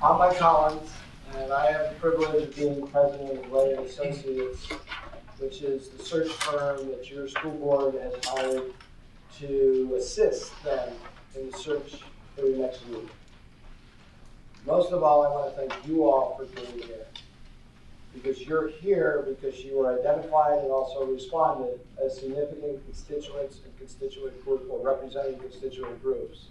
I'm Mike Collins, and I have the privilege of being president of Lay & Associates, which is the search firm that your school board has hired to assist them in the search for your next leader. Most of all, I want to thank you all for being here, because you're here because you were identified and also responded as significant constituents and constituent group or representing constituent groups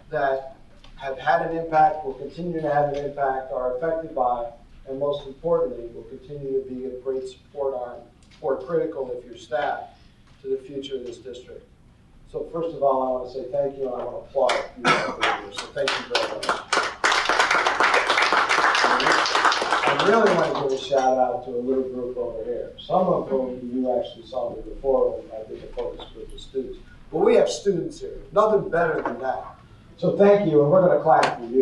that have had an impact, will continue to have an impact, are affected by, and most importantly, will continue to be a great support arm or critical if you're staff to the future of this district. So first of all, I want to say thank you, and I want to applaud you all for being here. So thank you very much. I really want to give a shout out to a little group over here. Some of whom you actually saw me before when I did the focus group of students. But we have students here, nothing better than that. So thank you, and we're going to clap for you.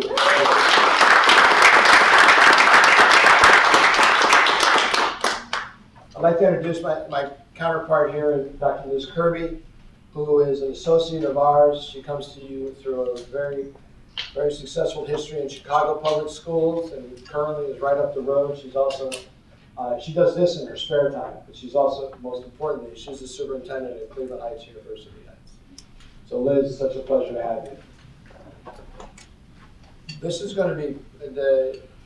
I'd like to introduce my counterpart here, Dr. Liz Kirby, who is an associate of ours. She comes to you through a very successful history in Chicago public schools, and currently is right up the road. She's also, she does this in her spare time, but she's also, most importantly, she's the superintendent at Cleveland Heights University. So Liz, it's such a pleasure to have you. This is going to be,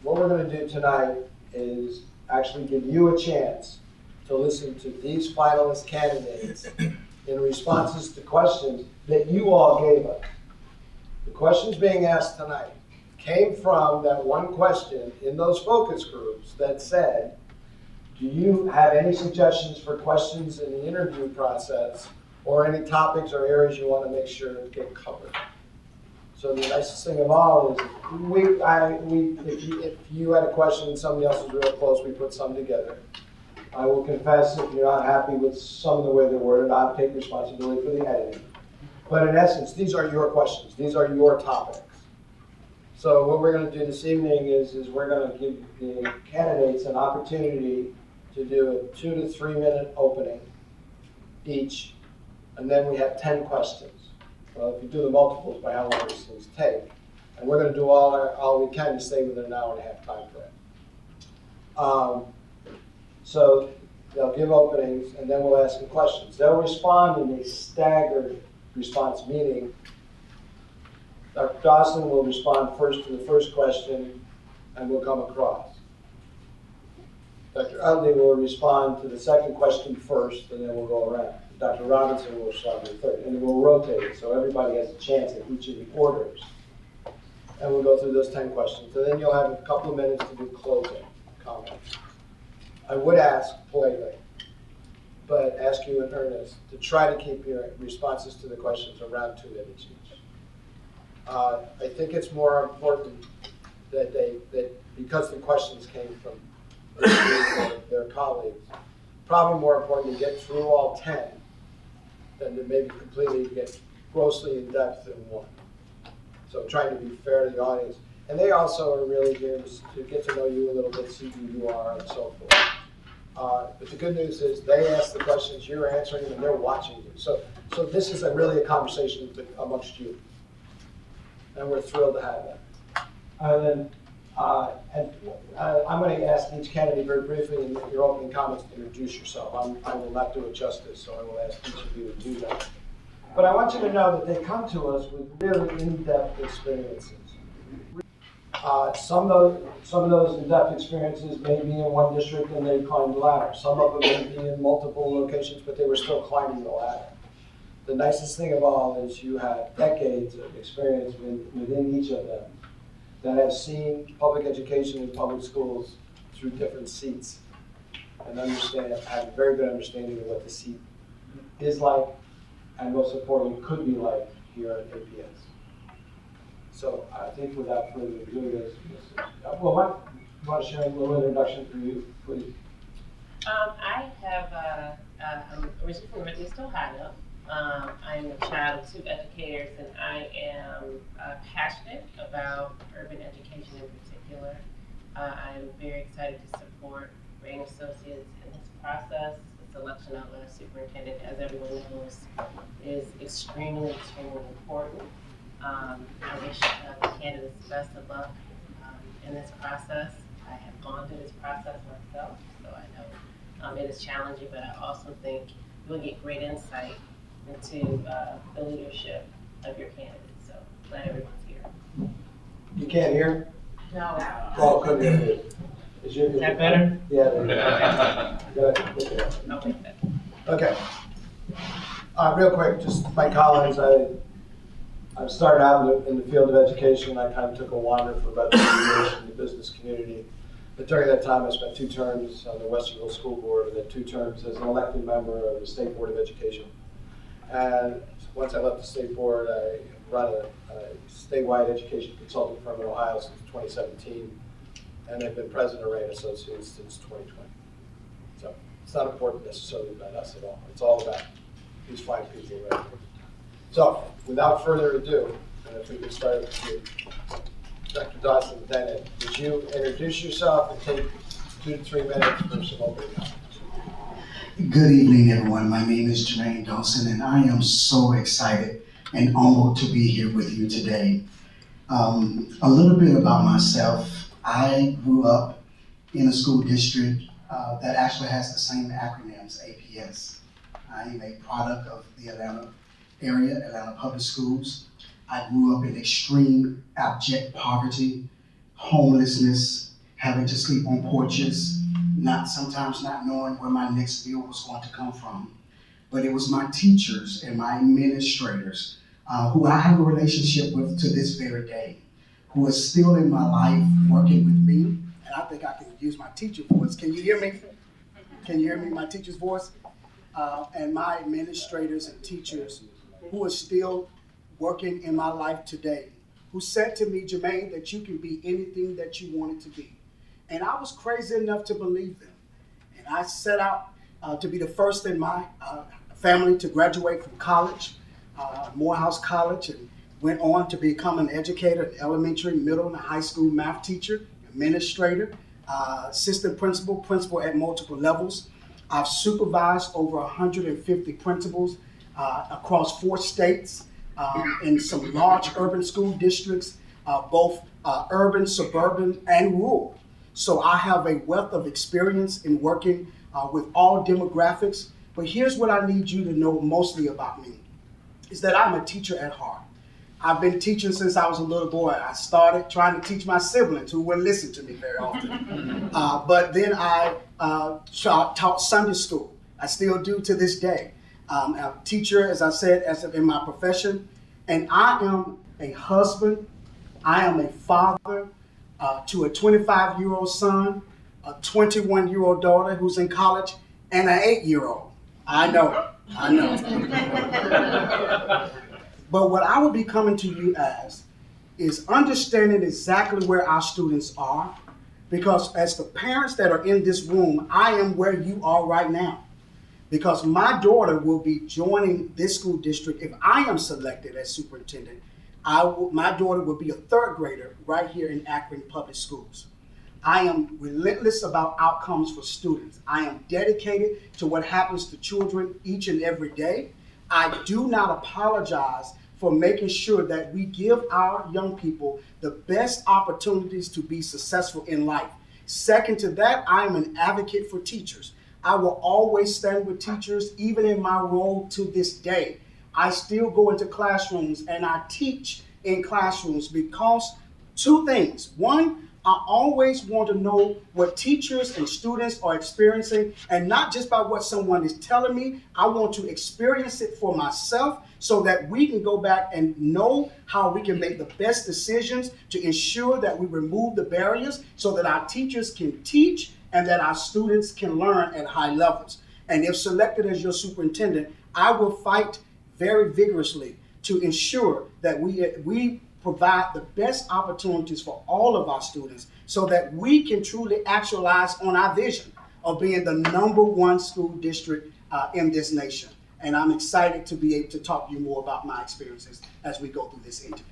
what we're going to do tonight is actually give you a chance to listen to these finalist candidates in responses to questions that you all gave us. The questions being asked tonight came from that one question in those focus groups that said, do you have any suggestions for questions in the interview process or any topics or areas you want to make sure get covered? So the nicest thing of all is, if you had a question and somebody else was real close, we put some together. I will confess, if you're not happy with some of the way they're worded, I'll take responsibility for the editing. But in essence, these are your questions. These are your topics. So what we're going to do this evening is we're going to give the candidates an opportunity to do a 2 to 3 minute opening each, and then we have 10 questions. Well, if you do the multiples by how long these things take, and we're going to do all we can to stay within an hour and a half time frame. So they'll give openings, and then we'll ask them questions. They'll respond in a staggered response, meaning Dr. Dawson will respond first to the first question, and we'll come across. Dr. Utley will respond to the second question first, and then we'll go around. Dr. Robinson will respond to the third, and then we'll rotate it so everybody has a chance at each of the orders. And we'll go through those 10 questions. And then you'll have a couple of minutes to do closing comments. I would ask politely, but ask you in earnest, to try to keep your responses to the questions around 2 minutes each. I think it's more important that because the questions came from their colleagues, probably more important to get through all 10 than to maybe completely get grossly in depth in one. So trying to be fair to the audience. And they also are really here to get to know you a little bit, see who you are, and so forth. But the good news is they ask the questions, you're answering them, and they're watching you. So this is really a conversation amongst you. And we're thrilled to have that. I'm going to ask each candidate very briefly in your opening comments to introduce yourself. I will not do it justice, so I will ask each of you to do that. But I want you to know that they come to us with really in-depth experiences. Some of those in-depth experiences may be in one district and they climbed the ladder. Some of them may be in multiple locations, but they were still climbing the ladder. The nicest thing of all is you have decades of experience within each of them that have seen public education in public schools through different seats and have a very good understanding of what the seat is like and most importantly could be like here at APS. So I think without further ado, well, you want to share a little introduction for you, please? I have, I'm originally from Northeast Ohio. I'm a child of 2 educators, and I am passionate about urban education in particular. I'm very excited to support Ray & Associates in this process. The selection of a superintendent, as everyone knows, is extremely important. I wish the candidates the best of luck. in this process. I have gone through this process myself, so I know it is challenging, but I also think you'll get great insight into the leadership of your candidates. So glad everyone's here. You can't hear? No. Oh, couldn't hear me. Is that better? Yeah. Okay. I'll take that. Okay. Real quick, just Mike Collins. I started out in the field of education. I kind of took a wander for about 2 years in the business community. But during that time, I spent 2 terms on the Westerville School Board and then 2 terms as an elected member of the State Board of Education. And once I left the State Board, I run a statewide education consulting firm in Ohio since 2017. And I've been president of Rain Associates since 2020. So it's not important necessarily about us at all. It's all about these fine people right here. So without further ado, and if we could start with you, Dr. Dawson Bennett, would you introduce yourself and take 2 to 3 minutes for some opening comments? Good evening, everyone. My name is Jermaine Dawson, and I am so excited and honored to be here with you today. A little bit about myself. I grew up in a school district that actually has the same acronyms, APS. I am a product of the Atlanta area, Atlanta Public Schools. I grew up in extreme abject poverty, homelessness, having to sleep on porches, sometimes not knowing where my next meal was going to come from. But it was my teachers and my administrators who I have a relationship with to this very day, who is still in my life working with me. And I think I can use my teacher voice. Can you hear me? Can you hear me, my teacher's voice? And my administrators and teachers who are still working in my life today, who said to me, Jermaine, that you can be anything that you wanted to be. And I was crazy enough to believe them. And I set out to be the first in my family to graduate from college, Morehouse College, and went on to become an educator, an elementary, middle, and high school math teacher, administrator, assistant principal, principal at multiple levels. I've supervised over 150 principals across 4 states in some large urban school districts, both urban, suburban, and rural. So I have a wealth of experience in working with all demographics. But here's what I need you to know mostly about me, is that I'm a teacher at heart. I've been teaching since I was a little boy. I started trying to teach my siblings who wouldn't listen to me very often. But then I taught Sunday school. I still do to this day. I'm a teacher, as I said, in my profession. And I am a husband. I am a father to a 25-year-old son, a 21-year-old daughter who's in college, and an 8-year-old. I know. But what I will be coming to you as is understanding exactly where our students are, because as the parents that are in this room, I am where you are right now. Because my daughter will be joining this school district if I am selected as superintendent. My daughter will be a 3rd grader right here in Akron Public Schools. I am relentless about outcomes for students. I am dedicated to what happens to children each and every day. I do not apologize for making sure that we give our young people the best opportunities to be successful in life. Second to that, I am an advocate for teachers. I will always stand with teachers, even in my role to this day. I still go into classrooms and I teach in classrooms because 2 things. One, I always want to know what teachers and students are experiencing, and not just by what someone is telling me. I want to experience it for myself so that we can go back and know how we can make the best decisions to ensure that we remove the barriers so that our teachers can teach and that our students can learn at high levels. And if selected as your superintendent, I will fight very vigorously to ensure that we provide the best opportunities for all of our students so that we can truly actualize on our vision of being the #1 school district in this nation. And I'm excited to be able to talk to you more about my experiences as we go through this interview.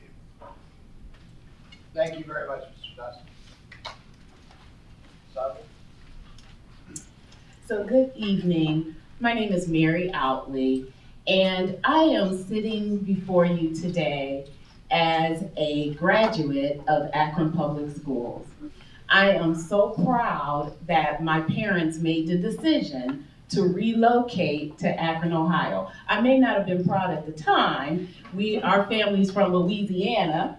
Thank you very much, Mr. Dawson. Sandra? So good evening. My name is Mary Outley, and I am sitting before you today as a graduate of Akron Public Schools. I am so proud that my parents made the decision to relocate to Akron, Ohio. I may not have been proud at the time. Our family's from Louisiana,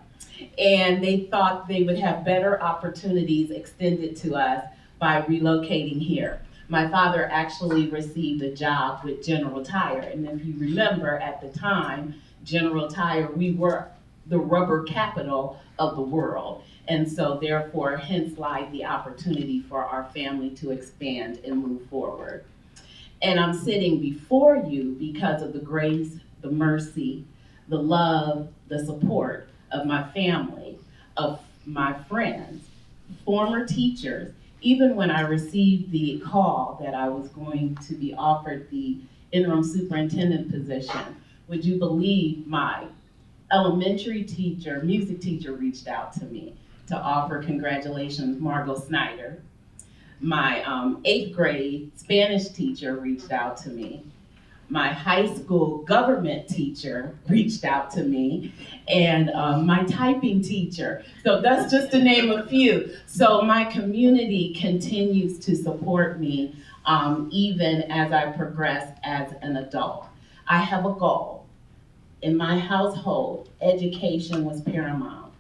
and they thought they would have better opportunities extended to us by relocating here. My father actually received a job with General Tire, and if you remember at the time, General Tire, we were the rubber capital of the world. And so therefore, hence lies the opportunity for our family to expand and move forward. And I'm sitting before you because of the grace, the mercy, the love, the support of my family, of my friends, former teachers. Even when I received the call that I was going to be offered the interim superintendent position, would you believe my elementary teacher, music teacher reached out to me to offer congratulations, Margot Snyder. My 8th grade Spanish teacher reached out to me. My high school government teacher reached out to me, and my typing teacher. So that's just to name a few. So my community continues to support me even as I progress as an adult. I have a goal. In my household, education was paramount.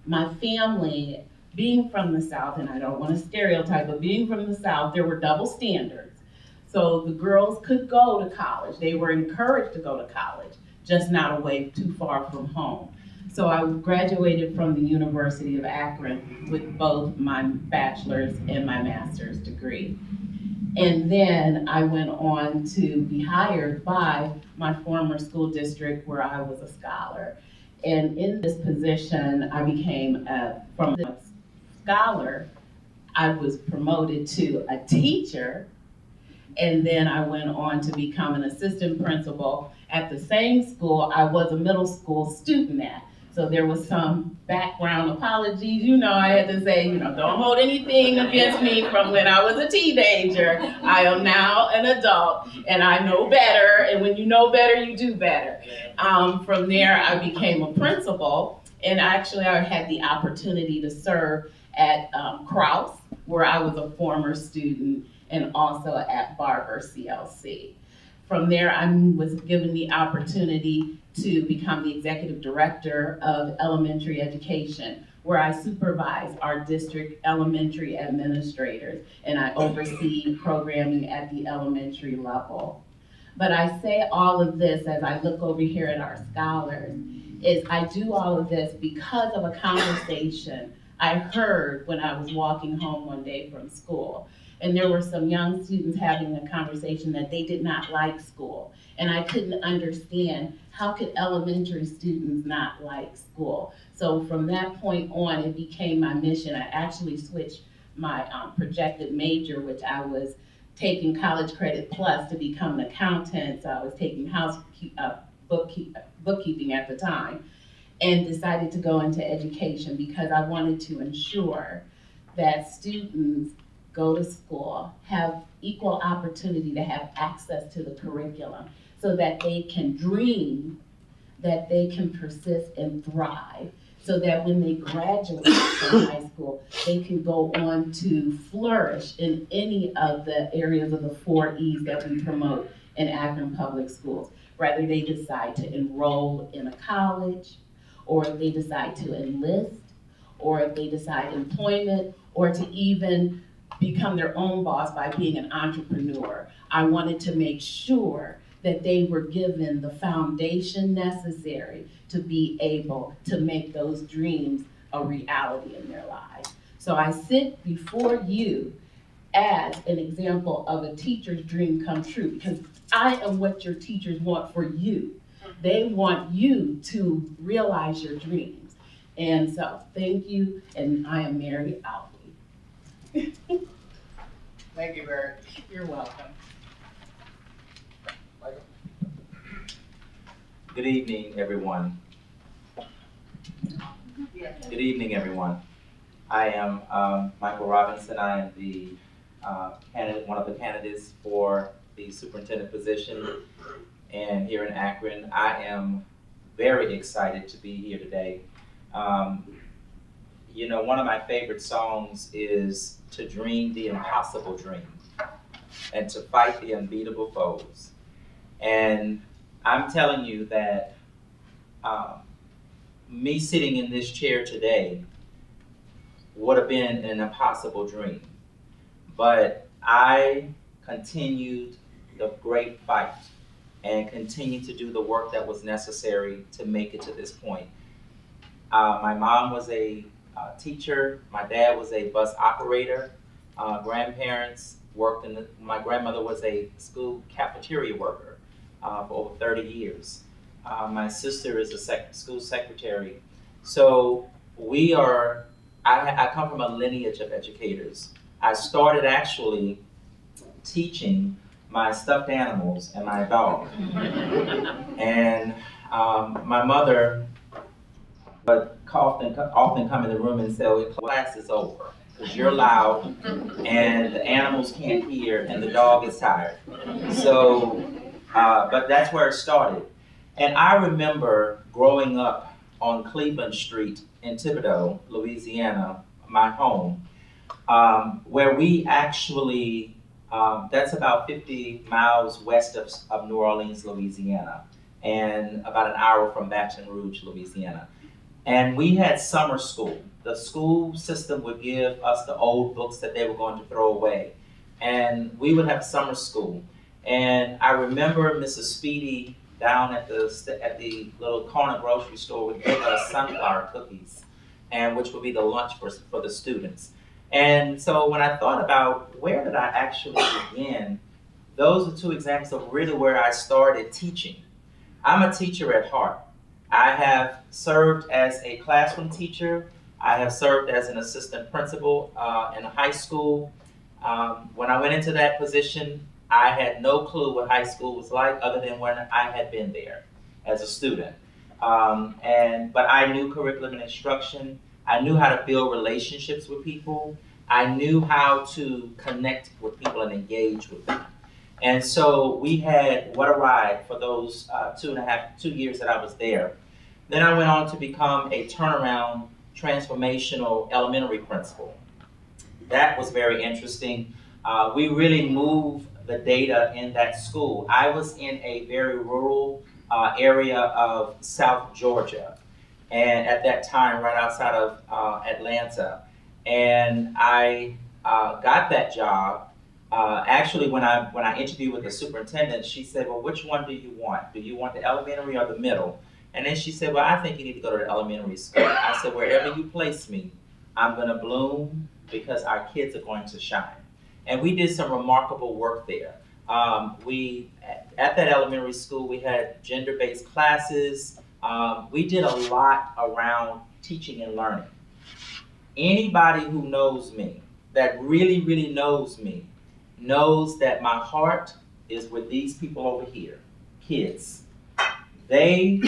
My family, being from the South, and I don't want to stereotype, but being from the South, there were double standards. So the girls could go to college. They were encouraged to go to college, just not away too far from home. So I graduated from the University of Akron with both my bachelor's and my master's degree. And then I went on to be hired by my former school district where I was a scholar. And in this position, I became from a scholar, I was promoted to a teacher, and then I went on to become an assistant principal at the same school I was a middle school student at. So there was some background apologies, I had to say, don't hold anything against me from when I was a teenager. I am now an adult, and I know better, and when you know better, you do better. From there, I became a principal, and actually I had the opportunity to serve at Krause, where I was a former student, and also at Barber CLC. From there, I was given the opportunity to become the executive director of elementary education, where I supervise our district elementary administrators, and I oversee programming at the elementary level. But I say all of this as I look over here at our scholars, is I do all of this because of a conversation I heard when I was walking home one day from school. And there were some young students having a conversation that they did not like school. And I couldn't understand, how could elementary students not like school? So from that point on, it became my mission. I actually switched my projected major, which I was taking college credit plus to become an accountant. So I was taking bookkeeping at the time, and decided to go into education because I wanted to ensure that students go to school, have equal opportunity to have access to the curriculum so that they can dream, that they can persist and thrive, so that when they graduate from high school, they can go on to flourish in any of the areas of the 4 E's that we promote in Akron Public Schools. Whether they decide to enroll in a college, or if they decide to enlist, or if they decide employment, or to even become their own boss by being an entrepreneur. I wanted to make sure that they were given the foundation necessary to be able to make those dreams a reality in their lives. So I sit before you as an example of a teacher's dream come true, because I am what your teachers want for you. They want you to realize your dreams. And so thank you, and I am Mary Outwey. Thank you, Mary. You're welcome. Michael? Good evening, everyone. Good evening, everyone. I am Michael Robinson. I am the candidate, one of the candidates for the superintendent position. And here in Akron, I am very excited to be here today. you know, one of my favorite songs is "To Dream the Impossible Dream and to Fight the Unbeatable Foes." And I'm telling you that um, me sitting in this chair today would have been an impossible dream. But I continued the great fight and continued to do the work that was necessary to make it to this point. My mom was a teacher. My dad was a bus operator. Grandparents worked in my grandmother was a school cafeteria worker for over 30 years. My sister is a school secretary. So we are, I come from a lineage of educators. I started actually teaching my stuffed animals and my dog. And my mother would often come in the room and say, "Well, class is over because you're loud and the animals can't hear and the dog is tired." So, but that's where it started. And I remember growing up on Cleveland Street in Thibodaux, Louisiana, my home, where we actually, that's about 50 miles west of New Orleans, Louisiana, and about an hour from Baton Rouge, Louisiana. And we had summer school. The school system would give us the old books that they were going to throw away. And we would have summer school. And I remember Mrs. Speedy down at the little corner grocery store would give us sunflower cookies, and which would be the lunch for the students. And so when I thought about where did I actually begin, those are two examples of really where I started teaching. I'm a teacher at heart. I have served as a classroom teacher. I have served as an assistant principal in a high school. When I went into that position, I had no clue what high school was like other than when I had been there as a student. But I knew curriculum and instruction. I knew how to build relationships with people. I knew how to connect with people and engage with them. And so we had, what a ride for those 2 years that I was there. Then I went on to become a turnaround transformational elementary principal. That was very interesting. We really moved the data in that school. I was in a very rural area of South Georgia, and at that time, right outside of Atlanta. And I got that job. Actually, when I interviewed with the superintendent, she said, "Well, which one do you want? Do you want the elementary or the middle?" And then she said, "Well, I think you need to go to the elementary school." I said, "Wherever you place me, I'm going to bloom because our kids are going to shine." And we did some remarkable work there. At that elementary school, we had gender-based classes. We did a lot around teaching and learning. Anybody who knows me, that really, really knows me, knows that my heart is with these people over here, kids. They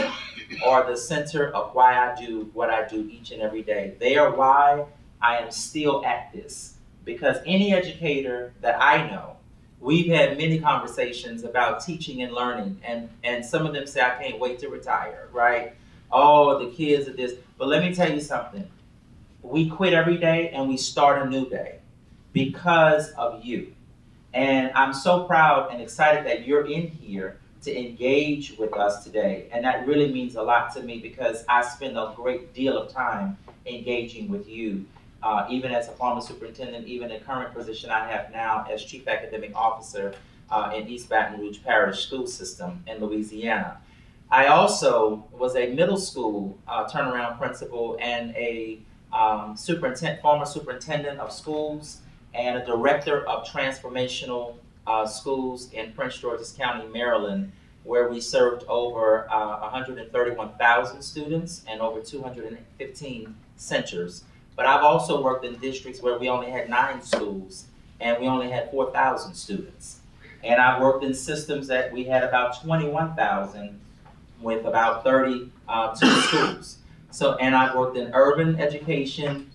are the center of why I do what I do each and every day. They are why I am still at this. Because any educator that I know, we've had many conversations about teaching and learning, and some of them say, "I can't wait to retire," right? "Oh, the kids are this." But let me tell you something. We quit every day and we start a new day because of you. And I'm so proud and excited that you're in here to engage with us today. And that really means a lot to me because I spend a great deal of time engaging with you, even as a former superintendent, even the current position I have now as Chief Academic Officer in East Baton Rouge Parish School System in Louisiana. I also was a middle school turnaround principal and a former superintendent of schools and a director of transformational schools in Prince George's County, Maryland, where we served over 131,000 students and over 215 centers. But I've also worked in districts where we only had 9 schools and we only had 4,000 students. And I've worked in systems that we had about 21,000 with about 32 schools. So, and I've worked in urban education,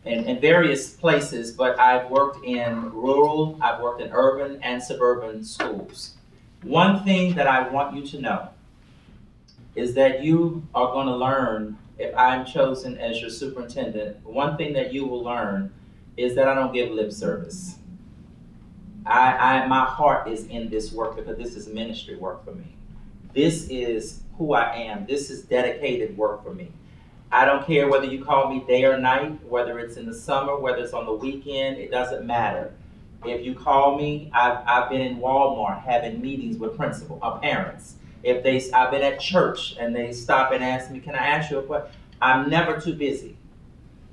in various places, but I've worked in rural, I've worked in urban and suburban schools. One thing that I want you to know is that you are gonna learn, if I'm chosen as your superintendent, one thing that you will learn is that I don't give lip service. My heart is in this work because this is ministry work for me. This is who I am. This is dedicated work for me. I don't care whether you call me day or night, whether it's in the summer, whether it's on the weekend, it doesn't matter. If you call me, I've been in Walmart having meetings with parents. I've been at church and they stop and ask me, can I ask you a question? I'm never too busy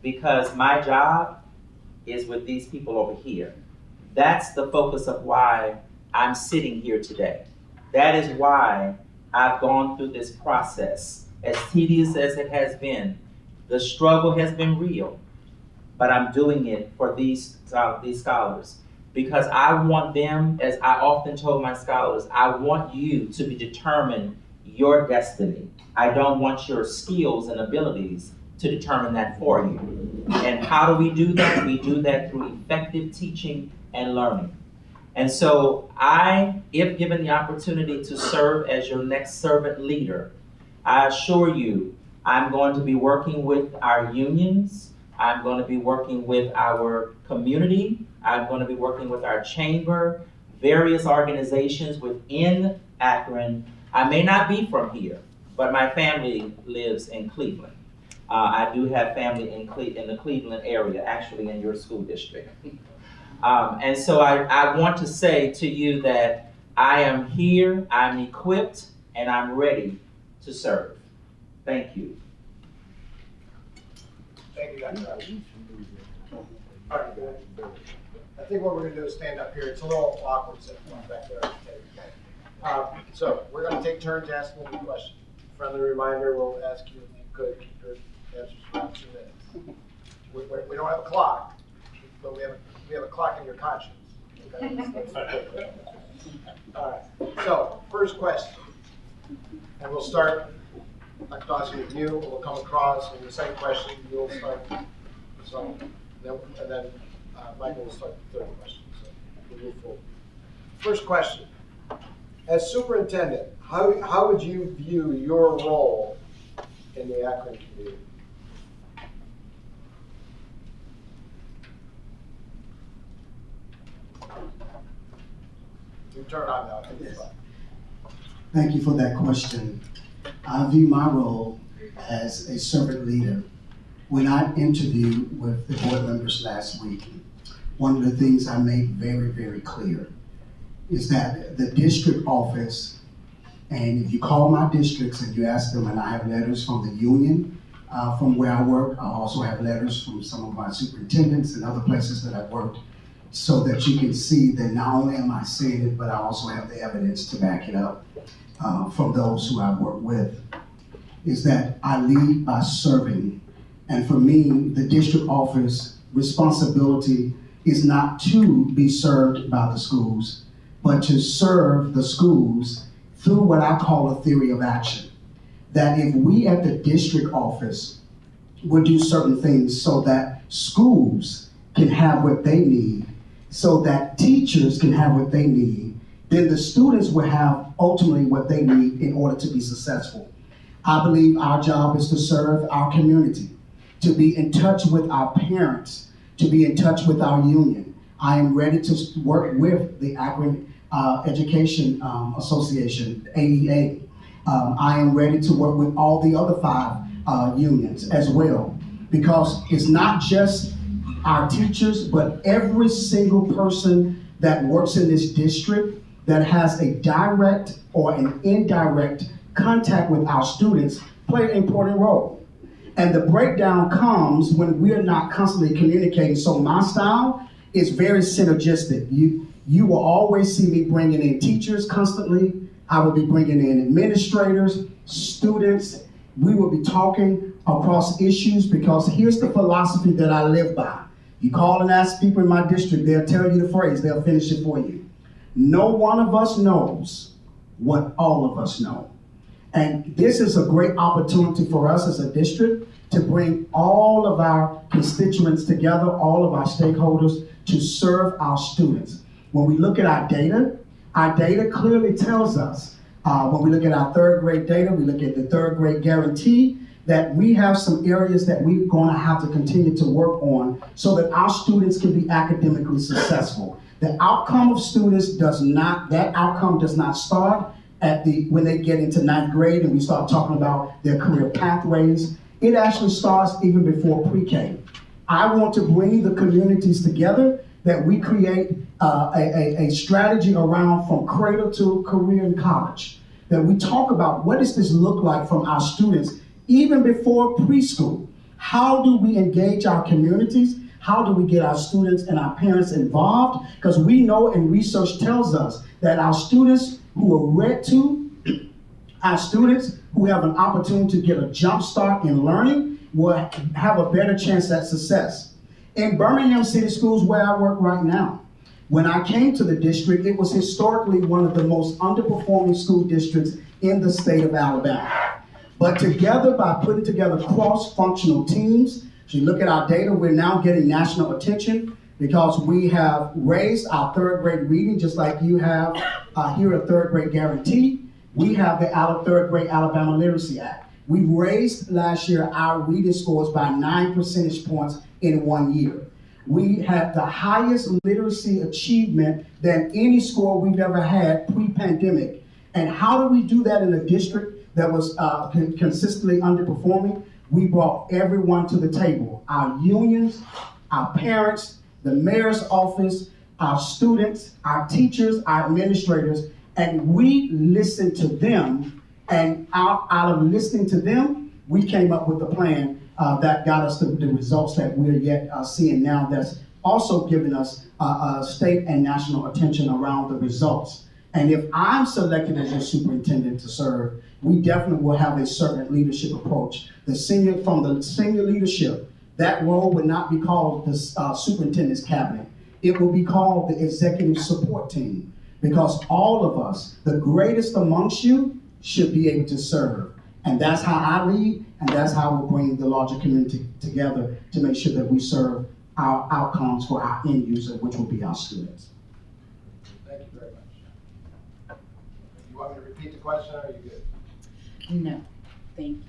because my job is with these people over here. That's the focus of why I'm sitting here today. That is why I've gone through this process. As tedious as it has been, the struggle has been real, but I'm doing it for these scholars because I want them, as I often told my scholars, I want you to be determine your destiny. I don't want your skills and abilities to determine that for you. And how do we do that? We do that through effective teaching and learning. And so if given the opportunity to serve as your next servant leader, I assure you, I'm going to be working with our unions. I'm going to be working with our community. I'm going to be working with our chamber, various organizations within Akron. I may not be from here, but my family lives in Cleveland. I do have family in the Cleveland area, actually in your school district. And so I want to say to you that I am here, I'm equipped, and I'm ready to serve. Thank you. Thank you, Dr. Roberts. All right, good. I think what we're going to do is stand up here. It's a little awkward sitting back there. So we're going to take turns asking any questions. Friendly reminder, we'll ask you if you could keep your answers around 2 minutes. We don't have a clock, but we have a clock in your conscience. Okay? All right. So first question, and we'll start. Dr. Dawson, with you, we'll come across, and the second question, you'll start. So, and then Michael will start the third question. So we'll move forward. First question: as superintendent, how would you view your role in the Akron community? You turn on now. Thank you for that question. I view my role as a servant leader. When I interviewed with the board members last week, one of the things I made very, very clear is that the district office, and if you call my districts and you ask them, and I have letters from the union from where I work, I also have letters from some of my superintendents and other places that I've worked, so that you can see that not only am I saying it, but I also have the evidence to back it up from those who I've worked with, is that I lead by serving. And for me, the district office responsibility is not to be served by the schools, but to serve the schools through what I call a theory of action. That if we at the district office would do certain things so that schools can have what they need, so that teachers can have what they need, then the students will have ultimately what they need in order to be successful. I believe our job is to serve our community, to be in touch with our parents, to be in touch with our union. I am ready to work with the Akron Education Association, AEA. I am ready to work with all the other 5 unions as well, because it's not just our teachers, but every single person that works in this district that has a direct or an indirect contact with our students play an important role. And the breakdown comes when we're not constantly communicating. So my style is very synergistic. You will always see me bringing in teachers constantly. I will be bringing in administrators, students. We will be talking across issues, because here's the philosophy that I live by. You call and ask people in my district, they'll tell you the phrase, they'll finish it for you. No one of us knows what all of us know. And this is a great opportunity for us as a district to bring all of our constituents together, all of our stakeholders, to serve our students. When we look at our data clearly tells us When we look at our third grade data, we look at the third grade guarantee, that we have some areas that we're going to have to continue to work on so that our students can be academically successful. The outcome of students does not start when they get into ninth grade and we start talking about their career pathways. It actually starts even before pre-K. I want to bring the communities together, that we create a strategy around from cradle to career in college, that we talk about what does this look like from our students even before preschool. How do we engage our communities? How do we get our students and our parents involved? Because we know, and research tells us, that our students who are read to, our students who have an opportunity to get a jump start in learning will have a better chance at success. In Birmingham City Schools, where I work right now, when I came to the district, it was historically one of the most underperforming school districts in the state of Alabama. But together, by putting together cross-functional teams, if you look at our data, we're now getting national attention because we have raised our third grade reading, just like you have here a third grade guarantee. We have the third grade Alabama Literacy Act. We raised last year our reading scores by 9 percentage points in 1 year. We had the highest literacy achievement than any score we've ever had pre-pandemic. And how do we do that in a district that was consistently underperforming? We brought everyone to the table. Our unions, our parents, the mayor's office, our students, our teachers, our administrators, and we listened to them. And out of listening to them, we came up with a plan that got us the results that we're yet seeing now, that's also giving us state and national attention around the results. And if I'm selected as your superintendent to serve, we definitely will have a servant leadership approach. From the senior leadership, that role would not be called the superintendent's cabinet. It will be called the executive support team, because all of us, the greatest amongst you, should be able to serve. And that's how I lead, and that's how we're bringing the larger community together to make sure that we serve our outcomes for our end user, which will be our students. Thank you very much. You want me to repeat the question, or are you good? No, thank you.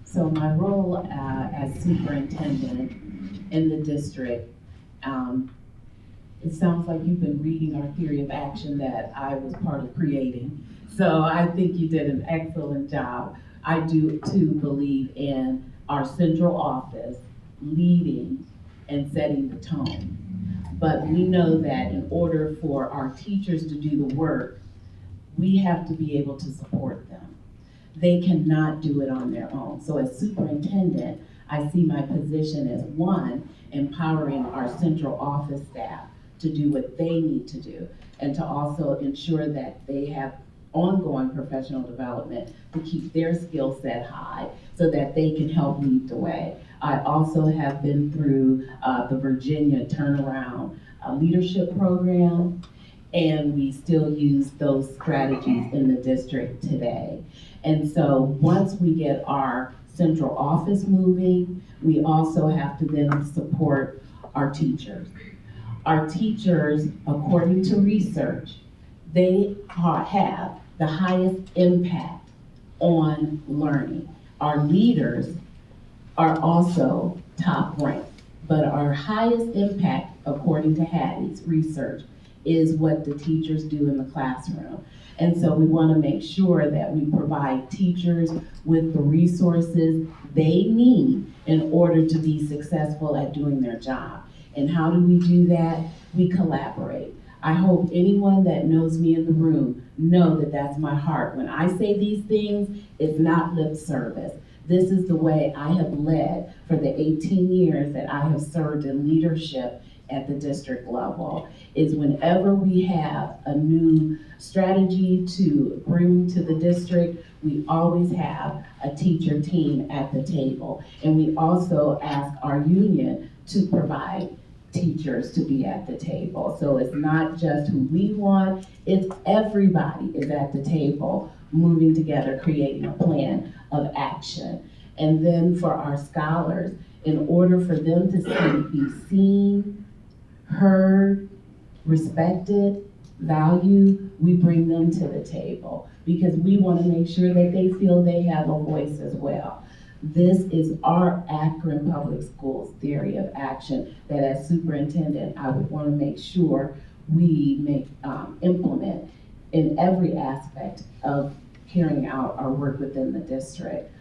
So my role as superintendent in the district, it sounds like you've been reading our theory of action that I was part of creating. So I think you did an excellent job. I do too believe in our central office leading and setting the tone. But we know that in order for our teachers to do the work, we have to be able to support them. They cannot do it on their own. So as superintendent, I see my position as one, empowering our central office staff to do what they need to do, and to also ensure that they have ongoing professional development to keep their skill set high so that they can help lead the way. I also have been through the Virginia Turnaround Leadership Program, and we still use those strategies in the district today. And so once we get our central office moving, we also have to then support our teachers. Our teachers, according to research, they have the highest impact on learning. Our leaders are also top ranked, but our highest impact, according to Hattie's research, is what the teachers do in the classroom. And so we want to make sure that we provide teachers with the resources they need in order to be successful at doing their job. And how do we do that? We collaborate. I hope anyone that knows me in the room know that that's my heart. When I say these things, it's not lip service. This is the way I have led for the 18 years that I have served in leadership at the district level, is whenever we have a new strategy to bring to the district, we always have a teacher team at the table. And we also ask our union to provide teachers to be at the table. So it's not just who we want, it's everybody is at the table, moving together, creating a plan of action. And then for our scholars, in order for them to be seen, heard, respected, valued, we bring them to the table because we want to make sure that they feel they have a voice as well. This is our Akron Public Schools theory of action that as superintendent, I would want to make sure we implement in every aspect of carrying out our work within the district.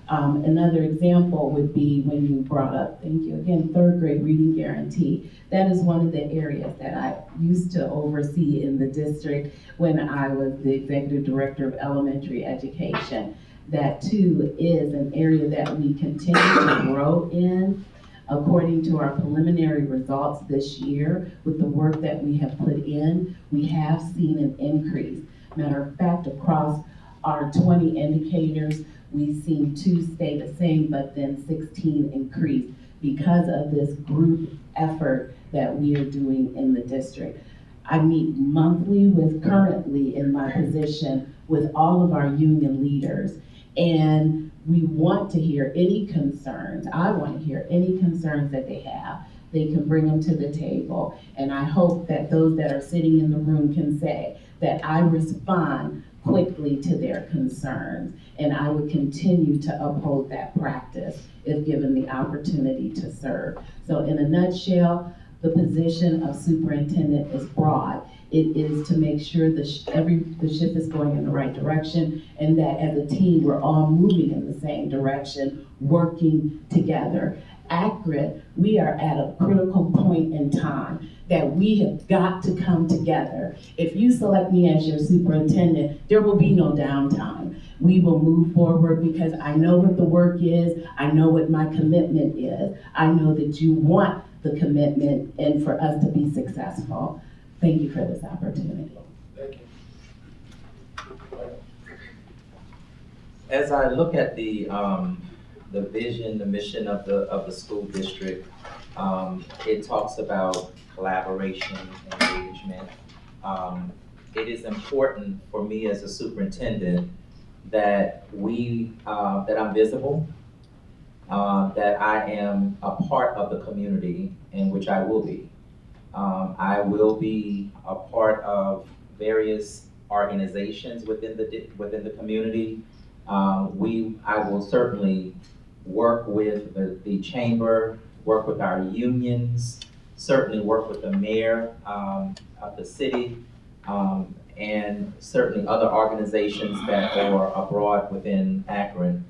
Another example would be when you brought up, thank you again, third grade reading guarantee. That is one of the areas that I used to oversee in the district when I was the executive director of elementary education. That too is an area that we continue to grow in. According to our preliminary results this year, with the work that we have put in, we have seen an increase. Matter of fact, across our 20 indicators, we've seen 2 stay the same, but then 16 increase because of this group effort that we are doing in the district. I meet monthly currently in my position with all of our union leaders, and we want to hear any concerns. I want to hear any concerns that they have. They can bring them to the table, and I hope that those that are sitting in the room can say that I respond quickly to their concerns, and I would continue to uphold that practice if given the opportunity to serve. So in a nutshell, the position of superintendent is broad. It is to make sure the ship is going in the right direction, and that as a team, we're all moving in the same direction, working together. Akron, we are at a critical point in time that we have got to come together. If you select me as your superintendent, there will be no downtime. We will move forward because I know what the work is, I know what my commitment is, I know that you want the commitment and for us to be successful. Thank you for this opportunity. Thank you. As I look at the vision, the mission of the school district, it talks about collaboration, engagement. It is important for me as a superintendent that that I'm visible, that I am a part of the community, in which I will be. I will be a part of various organizations within the community. I will certainly work with the chamber, work with our unions, certainly work with the mayor of the city, and certainly other organizations that are abroad within Akron.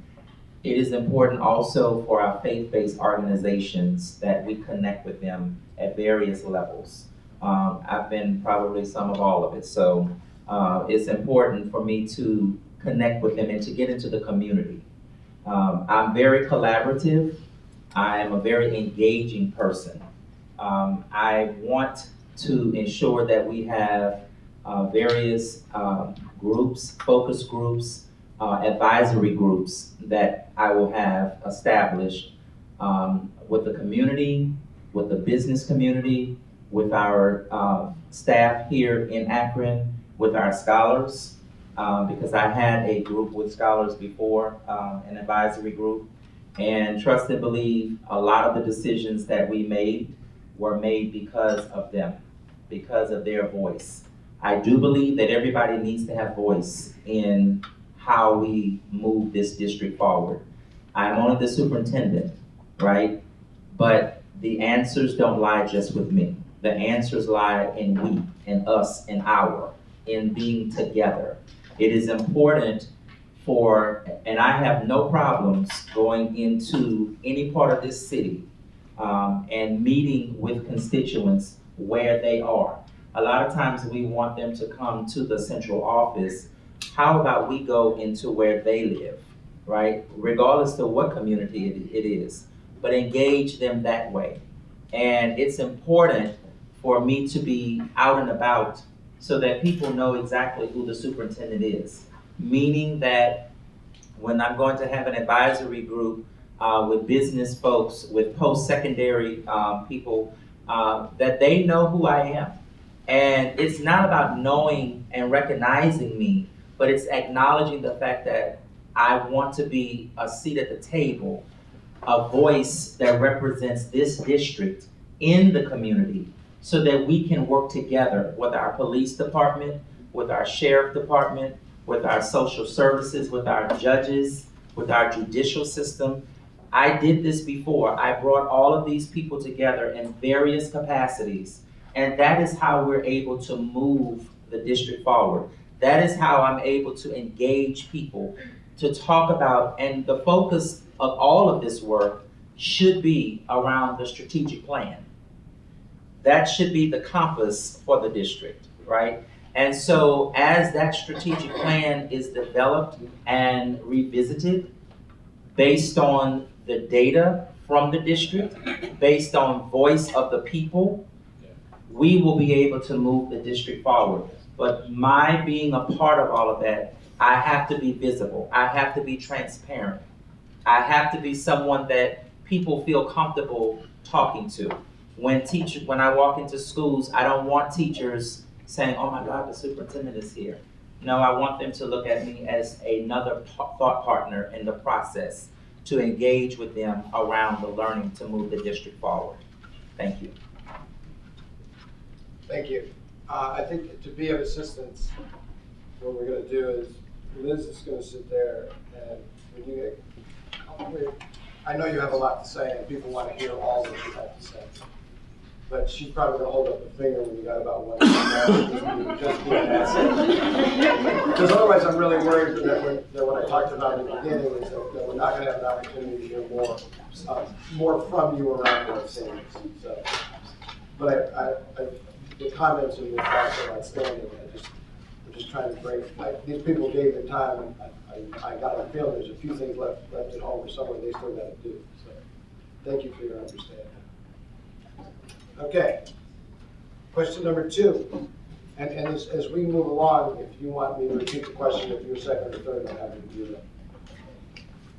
It is important also for our faith-based organizations that we connect with them at various levels. I've been probably some of all of it, so it's important for me to connect with them and to get into the community. I'm very collaborative. I am a very engaging person. I want to ensure that we have various groups, focus groups, advisory groups that I will have established with the community, with the business community, with our staff here in Akron, with our scholars, because I had a group with scholars before, an advisory group, and trust and believe a lot of the decisions that we made were made because of them, because of their voice. I do believe that everybody needs to have voice in how we move this district forward. I'm only the superintendent, right? But the answers don't lie just with me. The answers lie in we, in us, in in being together. It is important and I have no problems going into any part of this city and meeting with constituents where they are. A lot of times we want them to come to the central office. How about we go into where they live, right? Regardless of what community it is, but engage them that way. And it's important for me to be out and about so that people know exactly who the superintendent is. Meaning that when I'm going to have an advisory group with business folks, with post-secondary people, that they know who I am. And it's not about knowing and recognizing me, but it's acknowledging the fact that I want to be a seat at the table, a voice that represents this district in the community, so that we can work together with our police department, with our sheriff department, with our social services, with our judges, with our judicial system. I did this before. I brought all of these people together in various capacities, and that is how we're able to move the district forward. That is how I'm able to engage people, to talk about, and the focus of all of this work should be around the strategic plan. That should be the compass for the district, right? And so as that strategic plan is developed and revisited based on the data from the district, based on voice of the people, we will be able to move the district forward. But my being a part of all of that, I have to be visible. I have to be transparent. I have to be someone that people feel comfortable talking to. When I walk into schools, I don't want teachers saying, oh my God, the superintendent is here. No, I want them to look at me as another thought partner in the process to engage with them around the learning to move the district forward. Thank you. Thank you. I think to be of assistance, what we're going to do is Liz is going to sit there and I know you have a lot to say and people want to hear all that you have to say. But she's probably going to hold up a finger when you got about 1 minute. Just be an asset. Because otherwise I'm really worried that what I talked about in the beginning is that we're not going to have an opportunity to hear more from you around those things. So, but the comments and your thoughts are outstanding. I'm just trying to bring, these people gave their time, and I got a feeling there's a few things left at home or somewhere they still got to do. So thank you for your understanding. Okay. Question number 2. And as we move along, if you want me to repeat the question, if you're second or third, I'm happy to do that.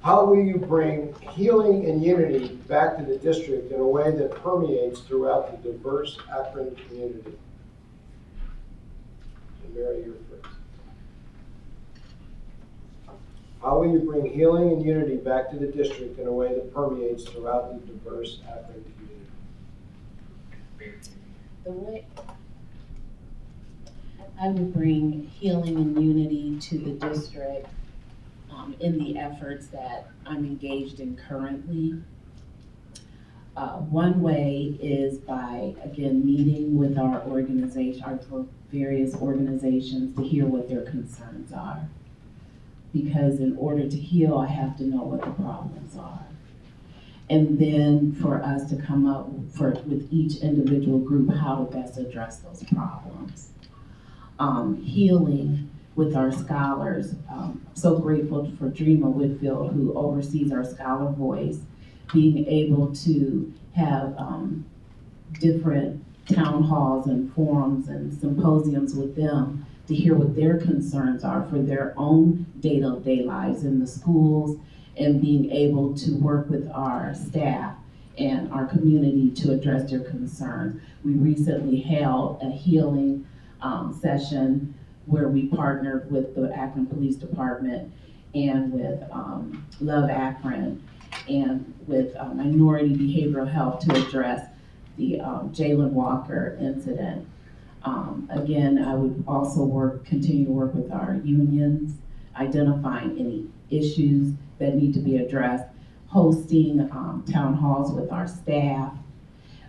How will you bring healing and unity back to the district in a way that permeates throughout the diverse Akron community? And Mary, you're first. How will you bring healing and unity back to the district in a way that permeates throughout the diverse Akron community? The way I would bring healing and unity to the district in the efforts that I'm engaged in currently. One way is by, again, meeting with our various organizations to hear what their concerns are. Because in order to heal, I have to know what the problems are. And then for us to come up with each individual group how to best address those problems. Healing with our scholars. So grateful for Dreama Whitfield, who oversees our Scholar Voice, being able to have different town halls and forums and symposiums with them to hear what their concerns are for their own day-to-day lives in the schools, and being able to work with our staff and our community to address their concerns. We recently held a healing session where we partnered with the Akron Police Department and with Love Akron and with Minority Behavioral Health to address the Jalen Walker incident. Again, I would also continue to work with our unions, identifying any issues that need to be addressed, hosting town halls with our staff.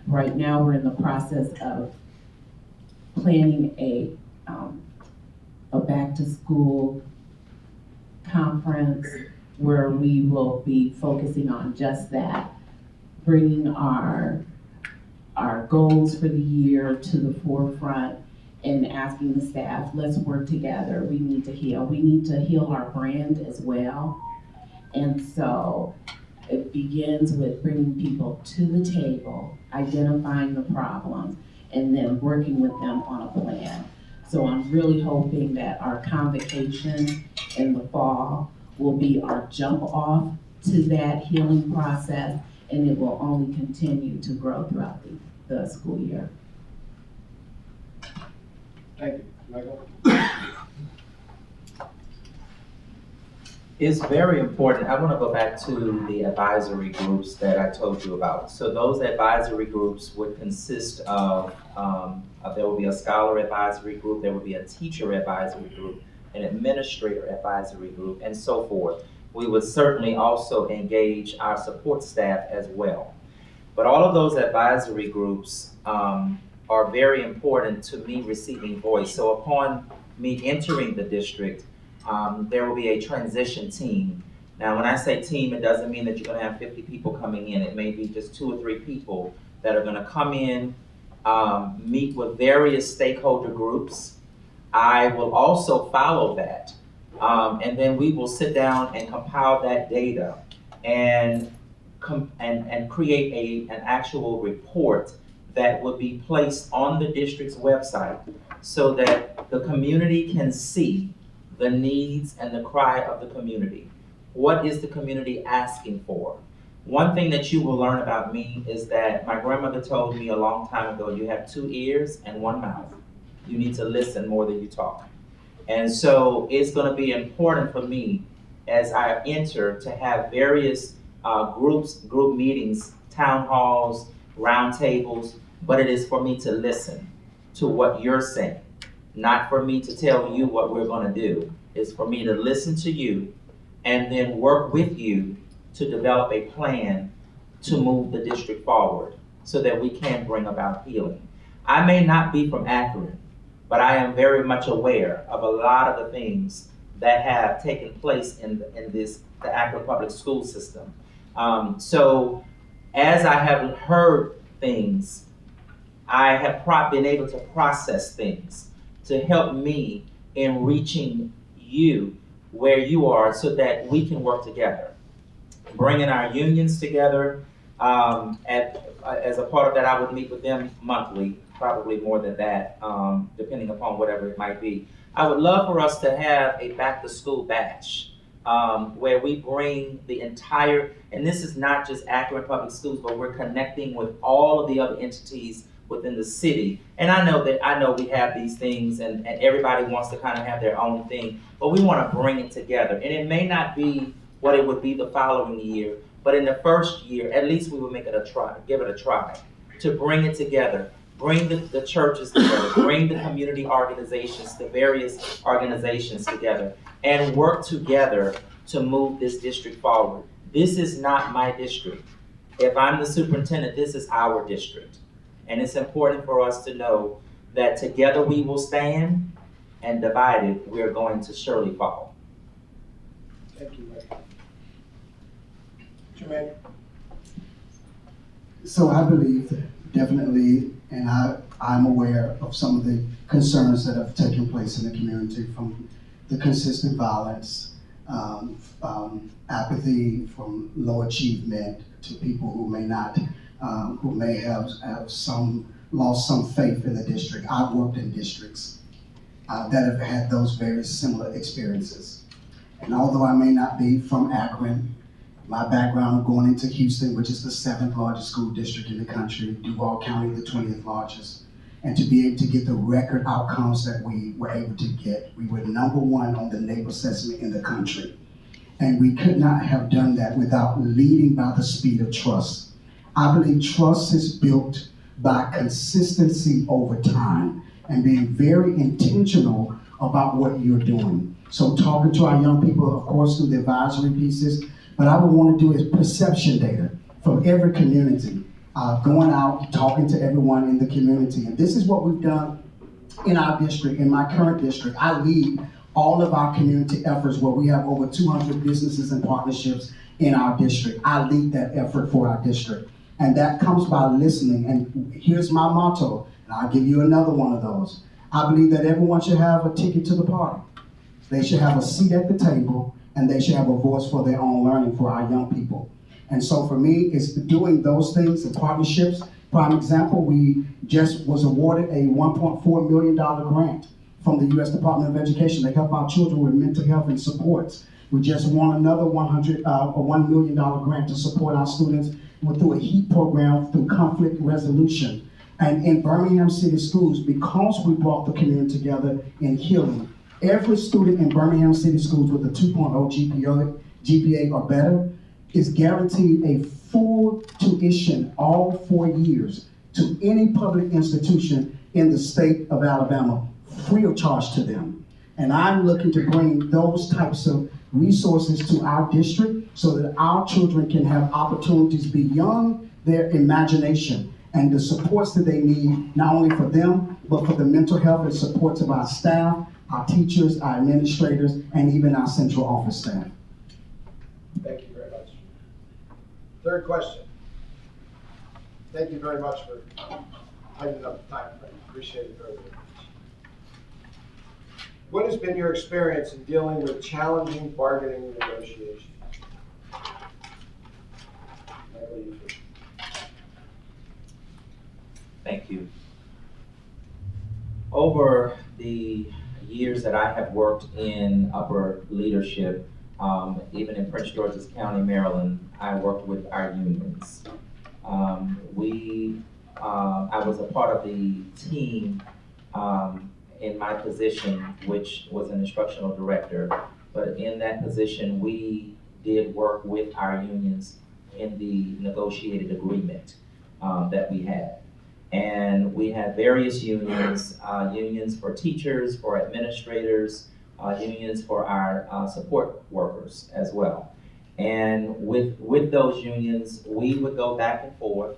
Right now, we're in the process of planning a back-to-school conference where we will be focusing on just that, bringing our goals for the year to the forefront and asking the staff, let's work together. We need to heal. We need to heal our brand as well. And so it begins with bringing people to the table, identifying the problems, and then working with them on a plan. So I'm really hoping that our convocation in the fall will be our jump off to that healing process, and it will only continue to grow throughout the school year. Thank you. Michael? It's very important. I want to go back to the advisory groups that I told you about. So those advisory groups would consist of, there will be a scholar advisory group, there will be a teacher advisory group, an administrator advisory group, and so forth. We would certainly also engage our support staff as well. But all of those advisory groups are very important to me receiving voice. So upon me entering the district, there will be a transition team. Now, when I say team, it doesn't mean that you're gonna have 50 people coming in. It may be just 2 or 3 people that are gonna come in, meet with various stakeholder groups. I will also follow that. And then we will sit down and compile that data and create an actual report that would be placed on the district's website so that the community can see the needs and the cry of the community. What is the community asking for? One thing that you will learn about me is that my grandmother told me a long time ago, you have 2 ears and 1 mouth. You need to listen more than you talk. And so it's gonna be important for me as I enter to have various group meetings, town halls, round tables, but it is for me to listen to what you're saying, not for me to tell you what we're gonna do. It's for me to listen to you and then work with you to develop a plan to move the district forward so that we can bring about healing. I may not be from Akron, but I am very much aware of a lot of the things that have taken place in the Akron public school system. So as I have heard things, I have been able to process things to help me in reaching you where you are so that we can work together. Bringing our unions together, as a part of that, I would meet with them monthly, probably more than that, depending upon whatever it might be. I would love for us to have a back to school bash where we bring the entire, and this is not just Akron Public Schools, but we're connecting with all of the other entities within the city. And I know we have these things and everybody wants to kind of have their own thing, but we want to bring it together. And it may not be what it would be the following year, but in the first year, at least we would make it a try, give it a try, to bring it together, bring the churches together, bring the community organizations, the various organizations together, and work together to move this district forward. This is not my district. If I'm the superintendent, this is our district. And it's important for us to know that together we will stand, and divided, we're going to surely fall. Thank you, Rick. Jermaine? So I believe definitely, and I'm aware of some of the concerns that have taken place in the community, from the consistent violence, apathy, from low achievement, to people who may not, who may have lost some faith in the district. I've worked in districts that have had those very similar experiences. And although I may not be from Akron, my background of going into Houston, which is the 7th largest school district in the country, Duval County, the 20th largest, and to be able to get the record outcomes that we were able to get. We were #1 on the NAEP assessment in the country. And we could not have done that without leading by the speed of trust. I believe trust is built by consistency over time and being very intentional about what you're doing. So talking to our young people, of course, through the advisory pieces, but I would want to do is perception data from every community, going out, talking to everyone in the community. And this is what we've done in our district, in my current district. I lead all of our community efforts where we have over 200 businesses and partnerships in our district. I lead that effort for our district. And that comes by listening. And here's my motto, and I'll give you another one of those. I believe that everyone should have a ticket to the party. They should have a seat at the table, and they should have a voice for their own learning for our young people. And so for me, it's doing those things, the partnerships. Prime example, we just was awarded a $1.4 million grant from the U.S. Department of Education to help our children with mental health and supports. We just won another $1 million grant to support our students through a HEAT program through conflict resolution. And in Birmingham City Schools, because we brought the community together in healing, Every student in Birmingham City Schools with a 2.0 GPA or better is guaranteed a full tuition all 4 years to any public institution in the state of Alabama, free of charge to them. And I'm looking to bring those types of resources to our district so that our children can have opportunities beyond their imagination and the supports that they need, not only for them, but for the mental health and supports of our staff, our teachers, our administrators, and even our central office staff. Thank you very much. Third question. Thank you very much for tightening up the time frame. Appreciate it very much. What has been your experience in dealing with challenging bargaining negotiations? Michael, you first. Thank you. Over the years that I have worked in upper leadership, even in Prince George's County, Maryland, I worked with our unions. I was a part of the team in my position, which was an instructional director. But in that position, we did work with our unions in the negotiated agreement that we had. And we had various unions, unions for teachers, for administrators, unions for our support workers as well. And with those unions, we would go back and forth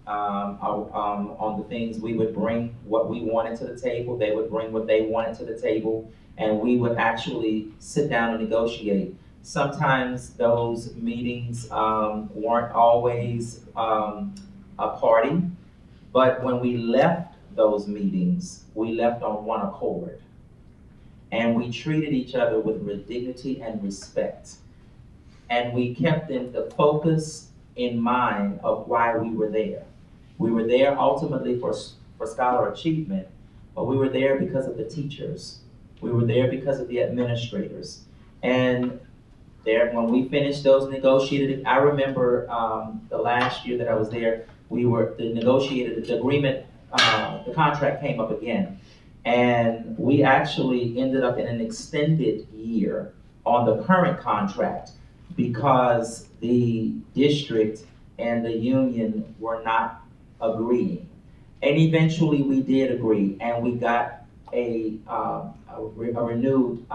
on the things. We would bring what we wanted to the table, they would bring what they wanted to the table, and we would actually sit down and negotiate. Sometimes those meetings weren't always a party, but when we left those meetings, we left on one accord. And we treated each other with dignity and respect. And we kept the focus in mind of why we were there. We were there ultimately for scholar achievement, but we were there because of the teachers. We were there because of the administrators. And there, when we finished those negotiated, I remember the last year that I was there, the negotiated the agreement, the contract came up again. And we actually ended up in an extended year on the current contract because the district and the union were not agreeing. And eventually we did agree, and we got a renewed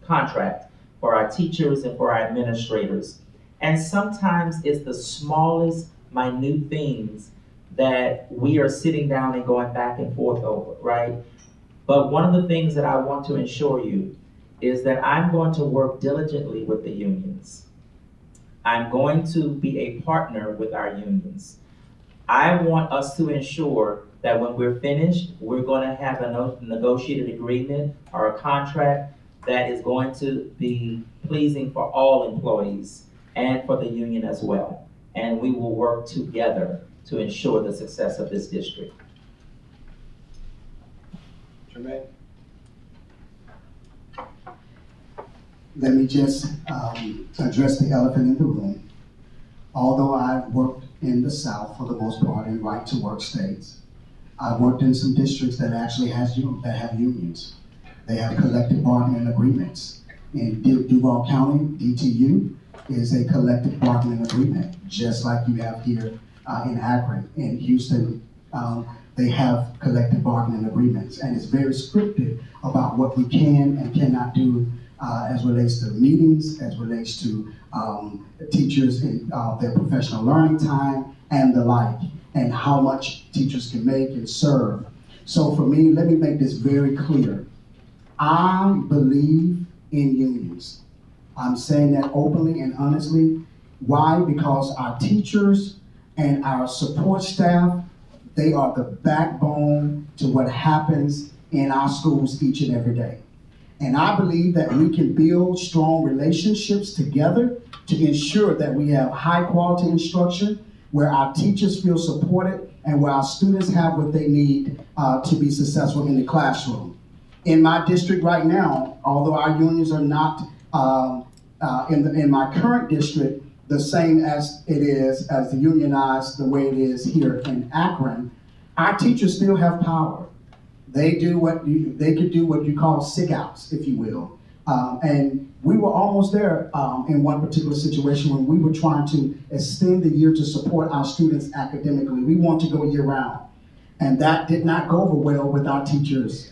contract for our teachers and for our administrators. And sometimes it's the smallest, minute things that we are sitting down and going back and forth over, right? But one of the things that I want to ensure you is that I'm going to work diligently with the unions. I'm going to be a partner with our unions. I want us to ensure that when we're finished, we're going to have a negotiated agreement or a contract that is going to be pleasing for all employees and for the union as well. And we will work together to ensure the success of this district. Jermaine? Let me just address the elephant in the room. Although I've worked in the South for the most part in right-to-work states, I've worked in some districts that actually have unions. They have collective bargaining agreements. In Duval County, DTU is a collective bargaining agreement, just like you have here in Akron. In Houston, they have collective bargaining agreements, and it's very scripted about what we can and cannot do as relates to meetings, as relates to teachers in their professional learning time and the like, and how much teachers can make and serve. So for me, let me make this very clear. I believe in unions. I'm saying that openly and honestly. Why? Because our teachers and our support staff, they are the backbone to what happens in our schools each and every day. And I believe that we can build strong relationships together to ensure that we have high quality instruction, where our teachers feel supported and where our students have what they need to be successful in the classroom. In my district right now, although our unions are not in my current district the same as it is as the unionized the way it is here in Akron, our teachers still have power. They could do what you call sick outs, if you will. And we were almost there in one particular situation when we were trying to extend the year to support our students academically. We want to go year round. And that did not go over well with our teachers.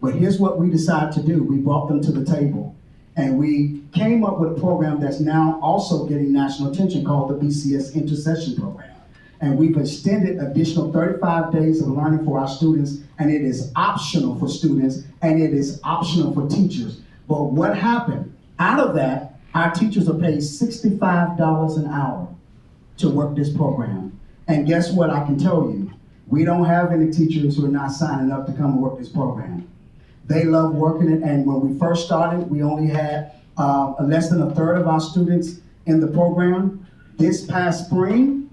But here's what we decided to do. We brought them to the table. And we came up with a program that's now also getting national attention called the BCS Intercession Program. And we've extended additional 35 days of learning for our students, and it is optional for students, and it is optional for teachers. But what happened? Out of that, our teachers are paid $65 an hour to work this program. And guess what I can tell you? We don't have any teachers who are not signing up to come and work this program. They love working it, and when we first started, we only had less than a third of our students in the program. This past spring,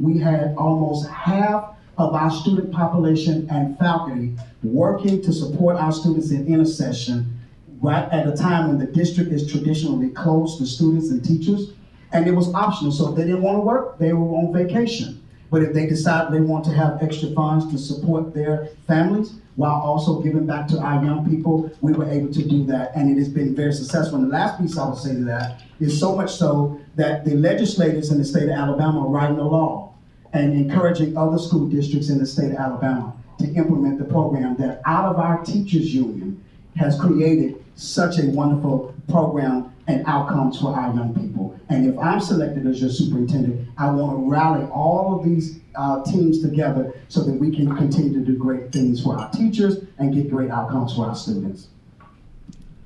we had almost half of our student population and faculty working to support our students in intercession right at a time when the district is traditionally closed to students and teachers. And it was optional, so if they didn't want to work, they were on vacation. But if they decided they want to have extra funds to support their families while also giving back to our young people, we were able to do that, and it has been very successful. And the last piece I will say to that is so much so that the legislators in the state of Alabama are writing a law and encouraging other school districts in the state of Alabama to implement the program that out of our teachers union has created such a wonderful program and outcomes for our young people. And if I'm selected as your superintendent, I want to rally all of these teams together so that we can continue to do great things for our teachers and get great outcomes for our students.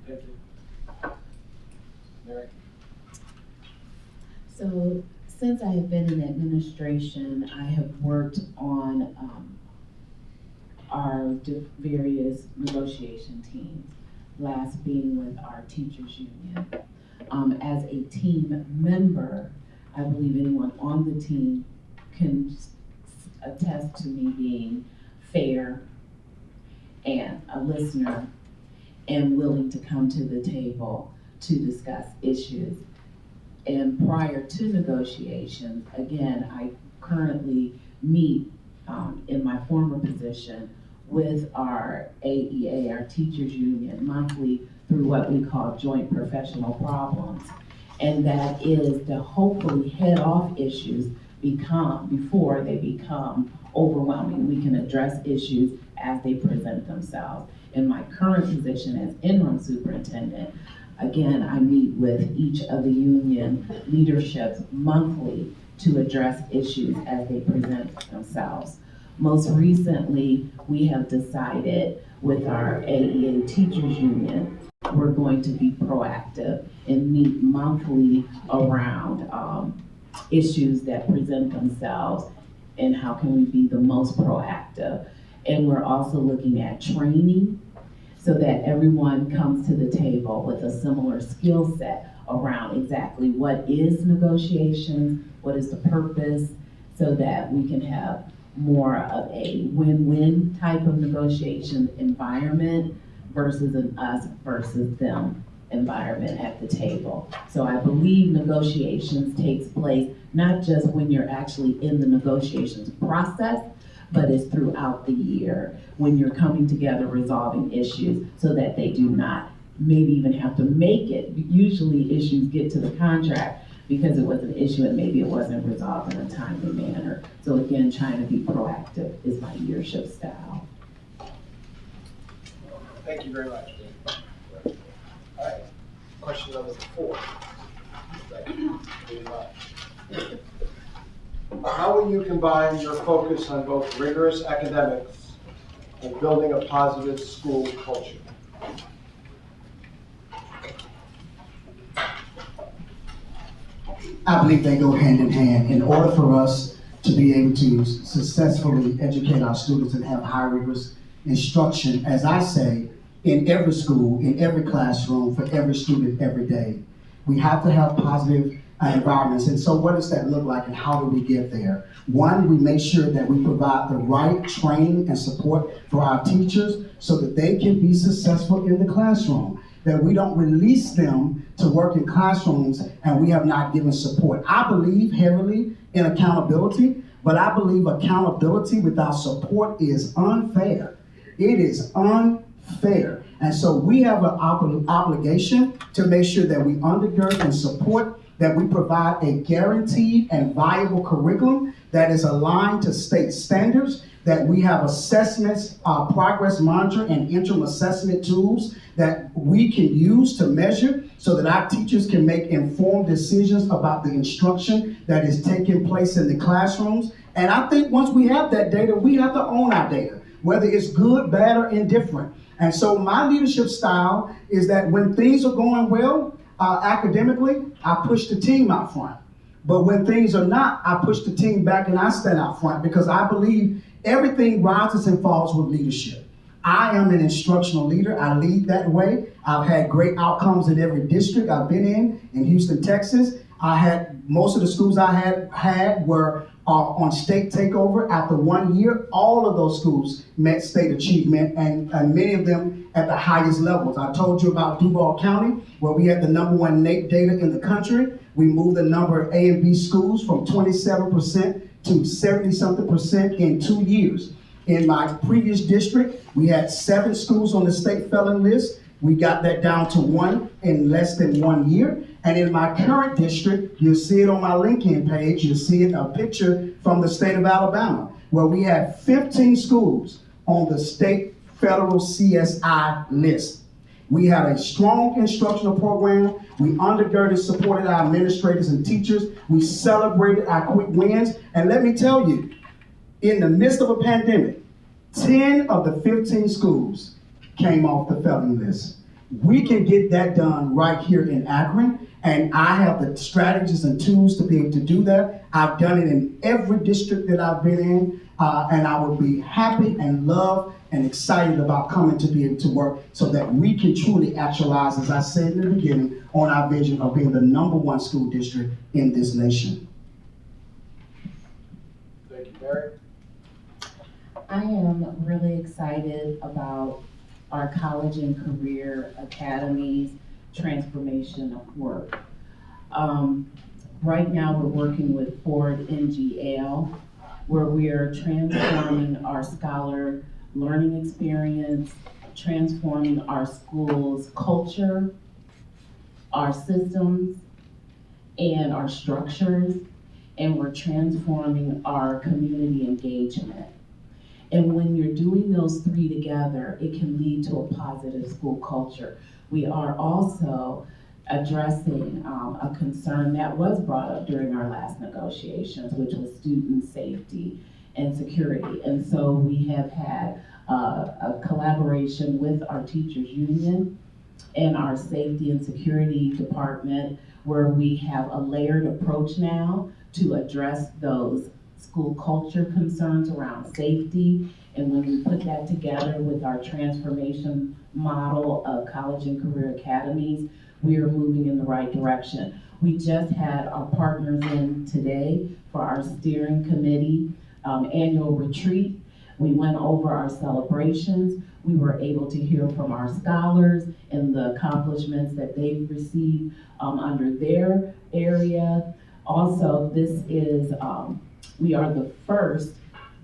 Thank you. Mary? So since I have been in administration, I have worked on our various negotiation teams, last being with our teachers union. As a team member, I believe anyone on the team can attest to me being fair and a listener and willing to come to the table to discuss issues. And prior to negotiations, again, I currently meet in my former position with our AEA, our teachers union, monthly through what we call joint professional problems. And that is to hopefully head off issues before they become overwhelming. We can address issues as they present themselves. In my current position as interim superintendent, again, I meet with each of the union leaderships monthly to address issues as they present themselves. Most recently, we have decided with our AEA teachers union, we're going to be proactive and meet monthly around issues that present themselves and how can we be the most proactive. And we're also looking at training so that everyone comes to the table with a similar skill set around exactly what is negotiations, what is the purpose, so that we can have more of a win-win type of negotiation environment versus an us versus them environment at the table. So I believe negotiations takes place not just when you're actually in the negotiations process, but it's throughout the year when you're coming together resolving issues so that they do not maybe even have to make it. Usually issues get to the contract because it was an issue and maybe it wasn't resolved in a timely manner. So again, trying to be proactive is my leadership style. Thank you very much. All right, question number 4. Thank you very much. How will you combine your focus on both rigorous academics and building a positive school culture? I believe they go hand in hand. In order for us to be able to successfully educate our students and have high rigorous instruction, as I say, in every school, in every classroom, for every student, every day, we have to have positive environments. And so what does that look like and how do we get there? One, we make sure that we provide the right training and support for our teachers so that they can be successful in the classroom. That we don't release them to work in classrooms and we have not given support. I believe heavily in accountability, But I believe accountability without support is unfair. It is unfair. And so we have an obligation to make sure that we undergird and support, that we provide a guaranteed and viable curriculum that is aligned to state standards, that we have assessments, progress monitoring, and interim assessment tools that we can use to measure so that our teachers can make informed decisions about the instruction that is taking place in the classrooms. And I think once we have that data, we have to own our data, whether it's good, bad, or indifferent. And so my leadership style is that when things are going well academically, I push the team out front. But when things are not, I push the team back and I stand out front, because I believe everything rises and falls with leadership. I am an instructional leader. I lead that way. I've had great outcomes in every district I've been in Houston, Texas. I had most of the schools I had were on state takeover. After 1 year, all of those schools met state achievement, and many of them at the highest levels. I told you about Duval County, where we had the #1 NAEP data in the country. We moved the number of A and B schools from 27% to 70-something% in 2 years. In my previous district, we had 7 schools on the state felon list. We got that down to 1 in less than 1 year. And in my current district, you'll see it on my LinkedIn page, you'll see it, a picture from the state of Alabama, where we had 15 schools on the state federal CSI list. We had a strong instructional program. We undergirded, supported our administrators and teachers. We celebrated our quick wins. And let me tell you, in the midst of a pandemic, 10 of the 15 schools came off the felony list. We can get that done right here in Akron, and I have the strategies and tools to be able to do that. I've done it in every district that I've been in, and I would be happy and love and excited about coming to be able to work so that we can truly actualize, as I said in the beginning, on our vision of being the #1 school district in this nation. Thank you, Mary. I am really excited about our college and career academies transformation of work. Right now we're working with Ford NGL, where we are transforming our scholar learning experience, transforming our schools' culture, our systems, and our structures, and we're transforming our community engagement. And when you're doing those 3 together, it can lead to a positive school culture. We are also addressing a concern that was brought up during our last negotiations, which was student safety and security. And so we have had a collaboration with our teachers union and our safety and security department, where we have a layered approach now to address those school culture concerns around safety. And when we put that together with our transformation model of college and career academies, we are moving in the right direction. We just had our partners in today for our steering committee annual retreat. We went over our celebrations. We were able to hear from our scholars and the accomplishments that they've received under their area. Also, this is, we are the first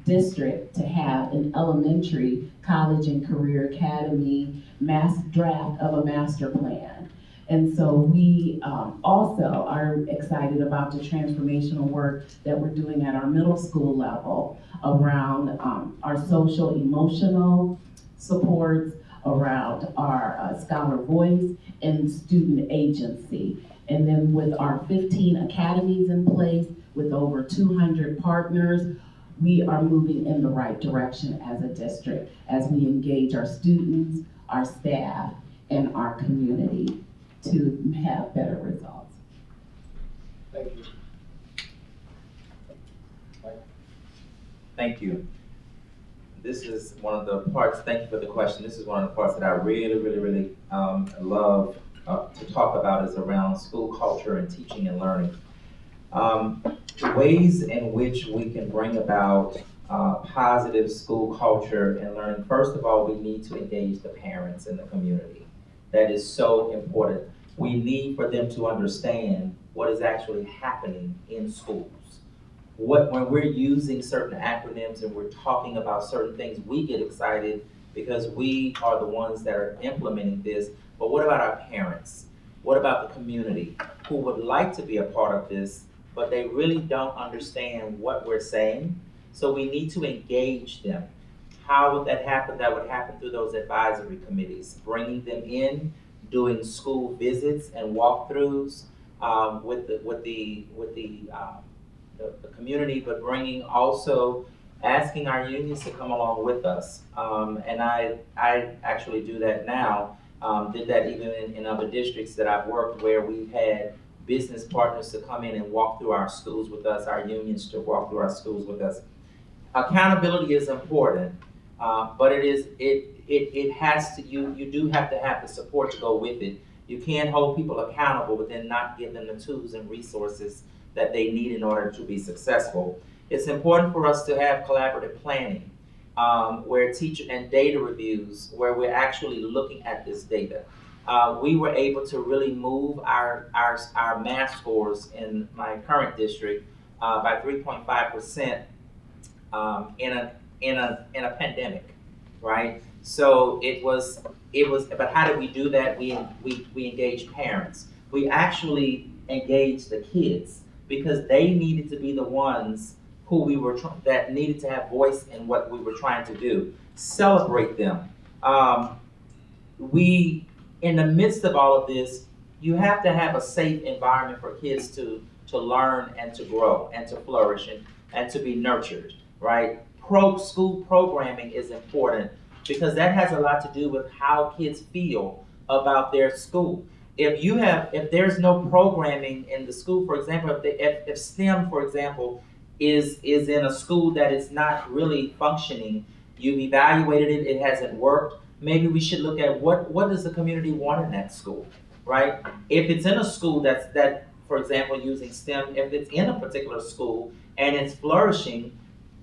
district to have an elementary college and career academy mass draft of a master plan. And so we also are excited about the transformational work that we're doing at our middle school level around our social emotional supports, around our scholar voice and student agency. And then with our 15 academies in place, with over 200 partners, we are moving in the right direction as a district as we engage our students, our staff, and our community to have better results. Thank you. Mike? Thank you. This is one of the parts, thank you for the question. This is one of the parts that I really love to talk about, is around school culture and teaching and learning. Ways in which we can bring about positive school culture and learning. First of all, we need to engage the parents in the community. That is so important. We need for them to understand what is actually happening in schools. when we're using certain acronyms and we're talking about certain things, we get excited because we are the ones that are implementing this. But what about our parents? What about the community who would like to be a part of this, but they really don't understand what we're saying? So we need to engage them. How would that happen? That would happen through those advisory committees, bringing them in, doing school visits and walkthroughs with the community, but bringing also asking our unions to come along with us. And I actually do that now. Did that even in other districts that I've worked where we've had business partners to come in and walk through our schools with us, our unions to walk through our schools with us. Accountability is important, but it has to, you do have to have the support to go with it. You can't hold people accountable, but then not give them the tools and resources that they need in order to be successful. It's important for us to have collaborative planning, where teacher and data reviews, where we're actually looking at this data. We were able to really move our math scores in my current district by 3.5% in a pandemic, right? So it was. But how did we do that? We engaged parents. We actually engaged the kids because they needed to be the ones who that needed to have voice in what we were trying to do. Celebrate them. In the midst of all of this, you have to have a safe environment for kids to learn and to grow and to flourish and to be nurtured, right? School programming is important because that has a lot to do with how kids feel about their school. If there's no programming in the school, for example, if STEM, for example, is in a school that is not really functioning, you've evaluated it, it hasn't worked, maybe we should look at what does the community want in that school, right? If it's in a school that, for example, using STEM, if it's in a particular school and it's flourishing,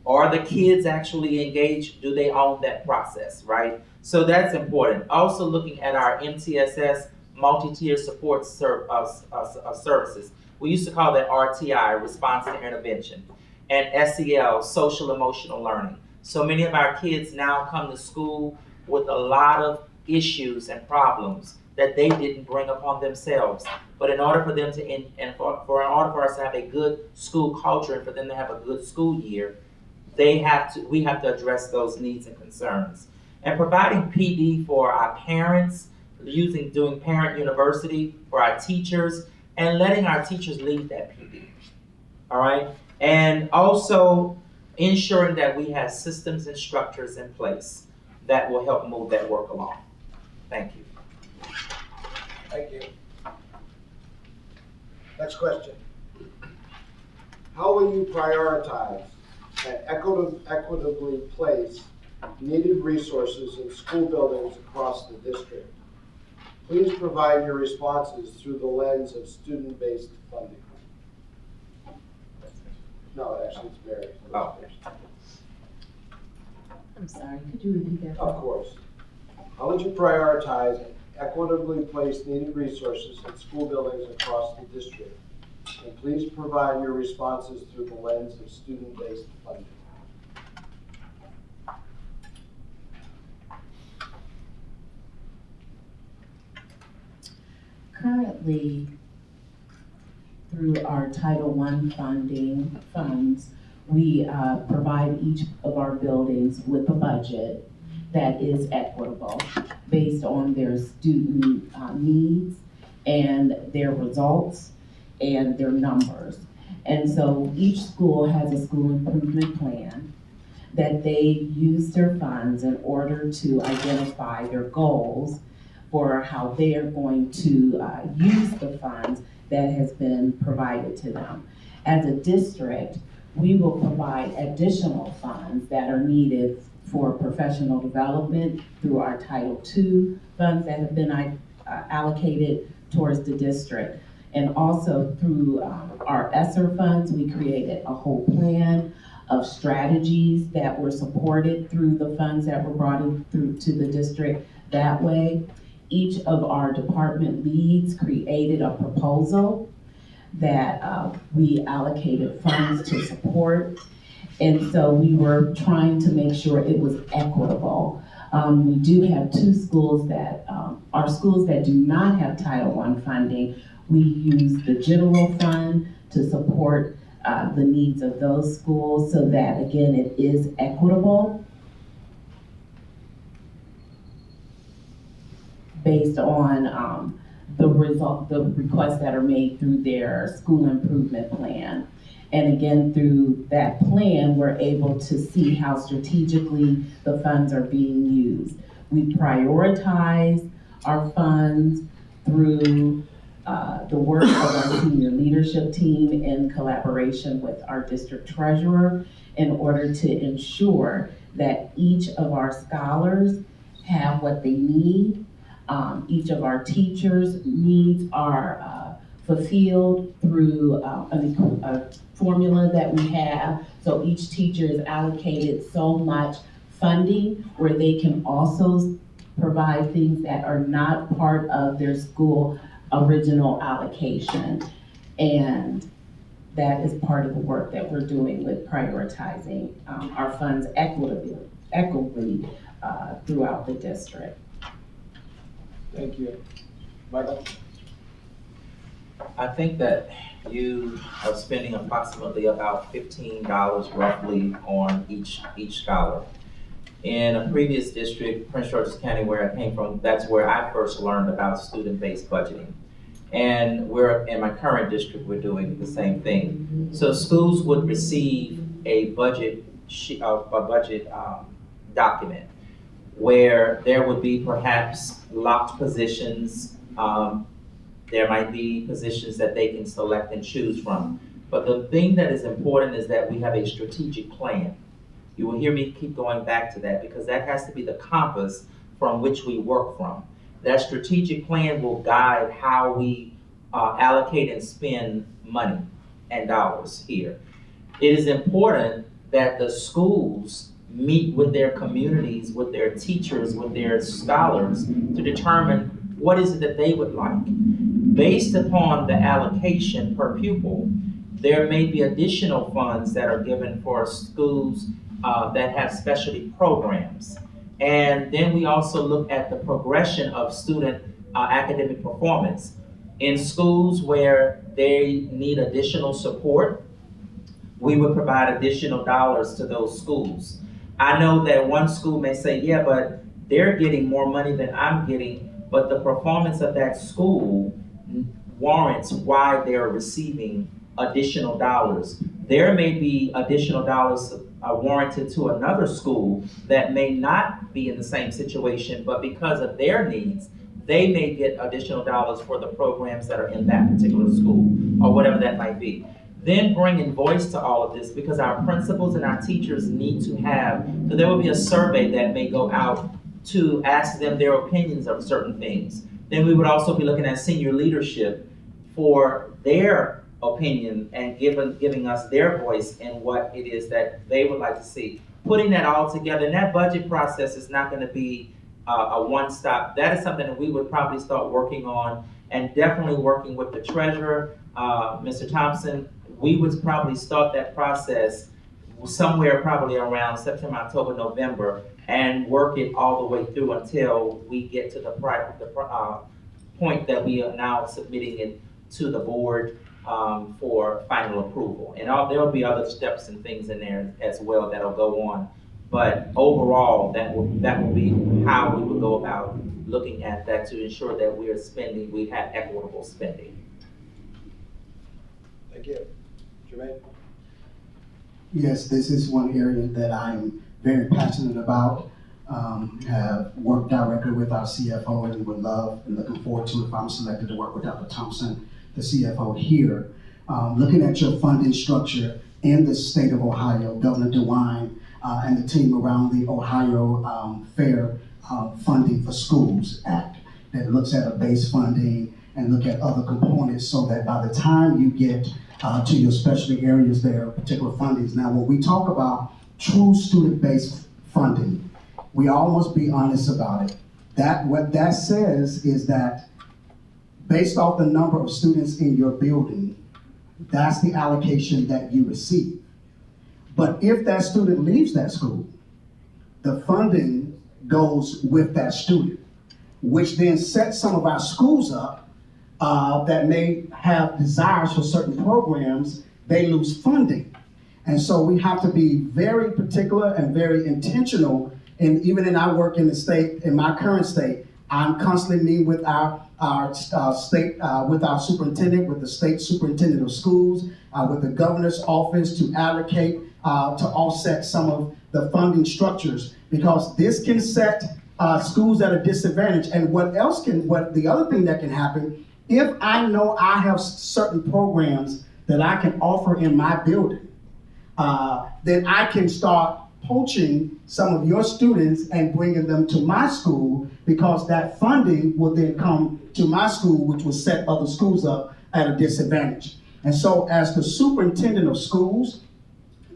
are the kids actually engaged? Do they own that process, right? So that's important. Also looking at our MTSS, multi-tier support services. We used to call that RTI, response to intervention, and SEL, social emotional learning. So many of our kids now come to school with a lot of issues and problems that they didn't bring upon themselves. But in order for them to, in order for us to have a good school culture and for them to have a good school year, we have to address those needs and concerns. And providing PD for our parents, doing parent university for our teachers, and letting our teachers lead that PD, all right? And also ensuring that we have systems and structures in place that will help move that work along. Thank you. Thank you. Next question. How will you prioritize and equitably place needed resources in school buildings across the district? Please provide your responses through the lens of student-based funding. No, actually, it's Mary. Oh. I'm sorry, could you repeat that? Of course. How would you prioritize and equitably place needed resources in school buildings across the district? And please provide your responses through the lens of student-based funding. Currently, through our Title I funds, we provide each of our buildings with a budget that is equitable based on their student needs and their results and their numbers. And so each school has a school improvement plan that they use their funds in order to identify their goals for how they are going to use the funds that has been provided to them. As a district, we will provide additional funds that are needed for professional development through our Title II funds that have been allocated towards the district. And also through our ESSER funds, we created a whole plan of strategies that were supported through the funds that were brought in through to the district that way. Each of our department leads created a proposal that we allocated funds to support. And so we were trying to make sure it was equitable. We do have two schools that are schools that do not have Title I funding. We use the general fund to support the needs of those schools so that, again, it is equitable based on the requests that are made through their school improvement plan. And again, through that plan, we're able to see how strategically the funds are being used. We prioritize our funds through the work of our senior leadership team in collaboration with our district treasurer in order to ensure that each of our scholars have what they need. Each of our teachers' needs are fulfilled through a formula that we have. So each teacher is allocated so much funding where they can also provide things that are not part of their school original allocation. And that is part of the work that we're doing with prioritizing our funds equitably throughout the district. Thank you. Michael? I think that you are spending approximately about $15 roughly on each scholar. In a previous district, Prince George's County, where I came from, that's where I first learned about student-based budgeting. And in my current district, we're doing the same thing. So schools would receive a budget document where there would be perhaps locked positions. There might be positions that they can select and choose from. But the thing that is important is that we have a strategic plan. You will hear me keep going back to that because that has to be the compass from which we work from. That strategic plan will guide how we allocate and spend money and dollars here. It is important that the schools meet with their communities, with their teachers, with their scholars to determine what is it that they would like. Based upon the allocation per pupil, there may be additional funds that are given for schools that have specialty programs. And then we also look at the progression of student academic performance. In schools where they need additional support, we would provide additional dollars to those schools. I know that one school may say, yeah, but they're getting more money than I'm getting, but the performance of that school warrants why they're receiving additional dollars. There may be additional dollars warranted to another school that may not be in the same situation, but because of their needs, they may get additional dollars for the programs that are in that particular school, or whatever that might be. Then bringing voice to all of this, because our principals and our teachers need to have, so there will be a survey that may go out to ask them their opinions of certain things. Then we would also be looking at senior leadership for their opinion and giving us their voice in what it is that they would like to see. Putting that all together, and that budget process is not going to be a one-stop. That is something that we would probably start working on, and definitely working with the treasurer, Mr. Thompson. We would probably start that process somewhere probably around September, October, November, and work it all the way through until we get to the point that we are now submitting it to the board for final approval. And there will be other steps and things in there as well that'll go on. But overall, that will be how we would go about looking at that to ensure that we have equitable spending. Thank you. Jermaine? Yes, this is one area that I'm very passionate about. Have worked directly with our CFO and would love and looking forward to, if I'm selected, to work with Dr. Thompson, the CFO here. Looking at your funding structure in the state of Ohio, Governor DeWine and the team around the Ohio Fair Funding for Schools Act that looks at a base funding and look at other components so that by the time you get to your specialty areas, there are particular fundings. Now, when we talk about true student-based funding, we all must be honest about it. What that says is that based off the number of students in your building, that's the allocation that you receive. But if that student leaves that school, the funding goes with that student, which then sets some of our schools up that may have desires for certain programs. They lose funding. And so we have to be very particular and very intentional. And even in our work in the state, in my current state, I'm constantly meeting with our state, with our superintendent, with the state superintendent of schools, with the governor's office to allocate, to offset some of the funding structures, because this can set schools at a disadvantage. And what the other thing that can happen, if I know I have certain programs that I can offer in my building, then I can start poaching some of your students and bringing them to my school, because that funding will then come to my school, which will set other schools up at a disadvantage. And so as the superintendent of schools,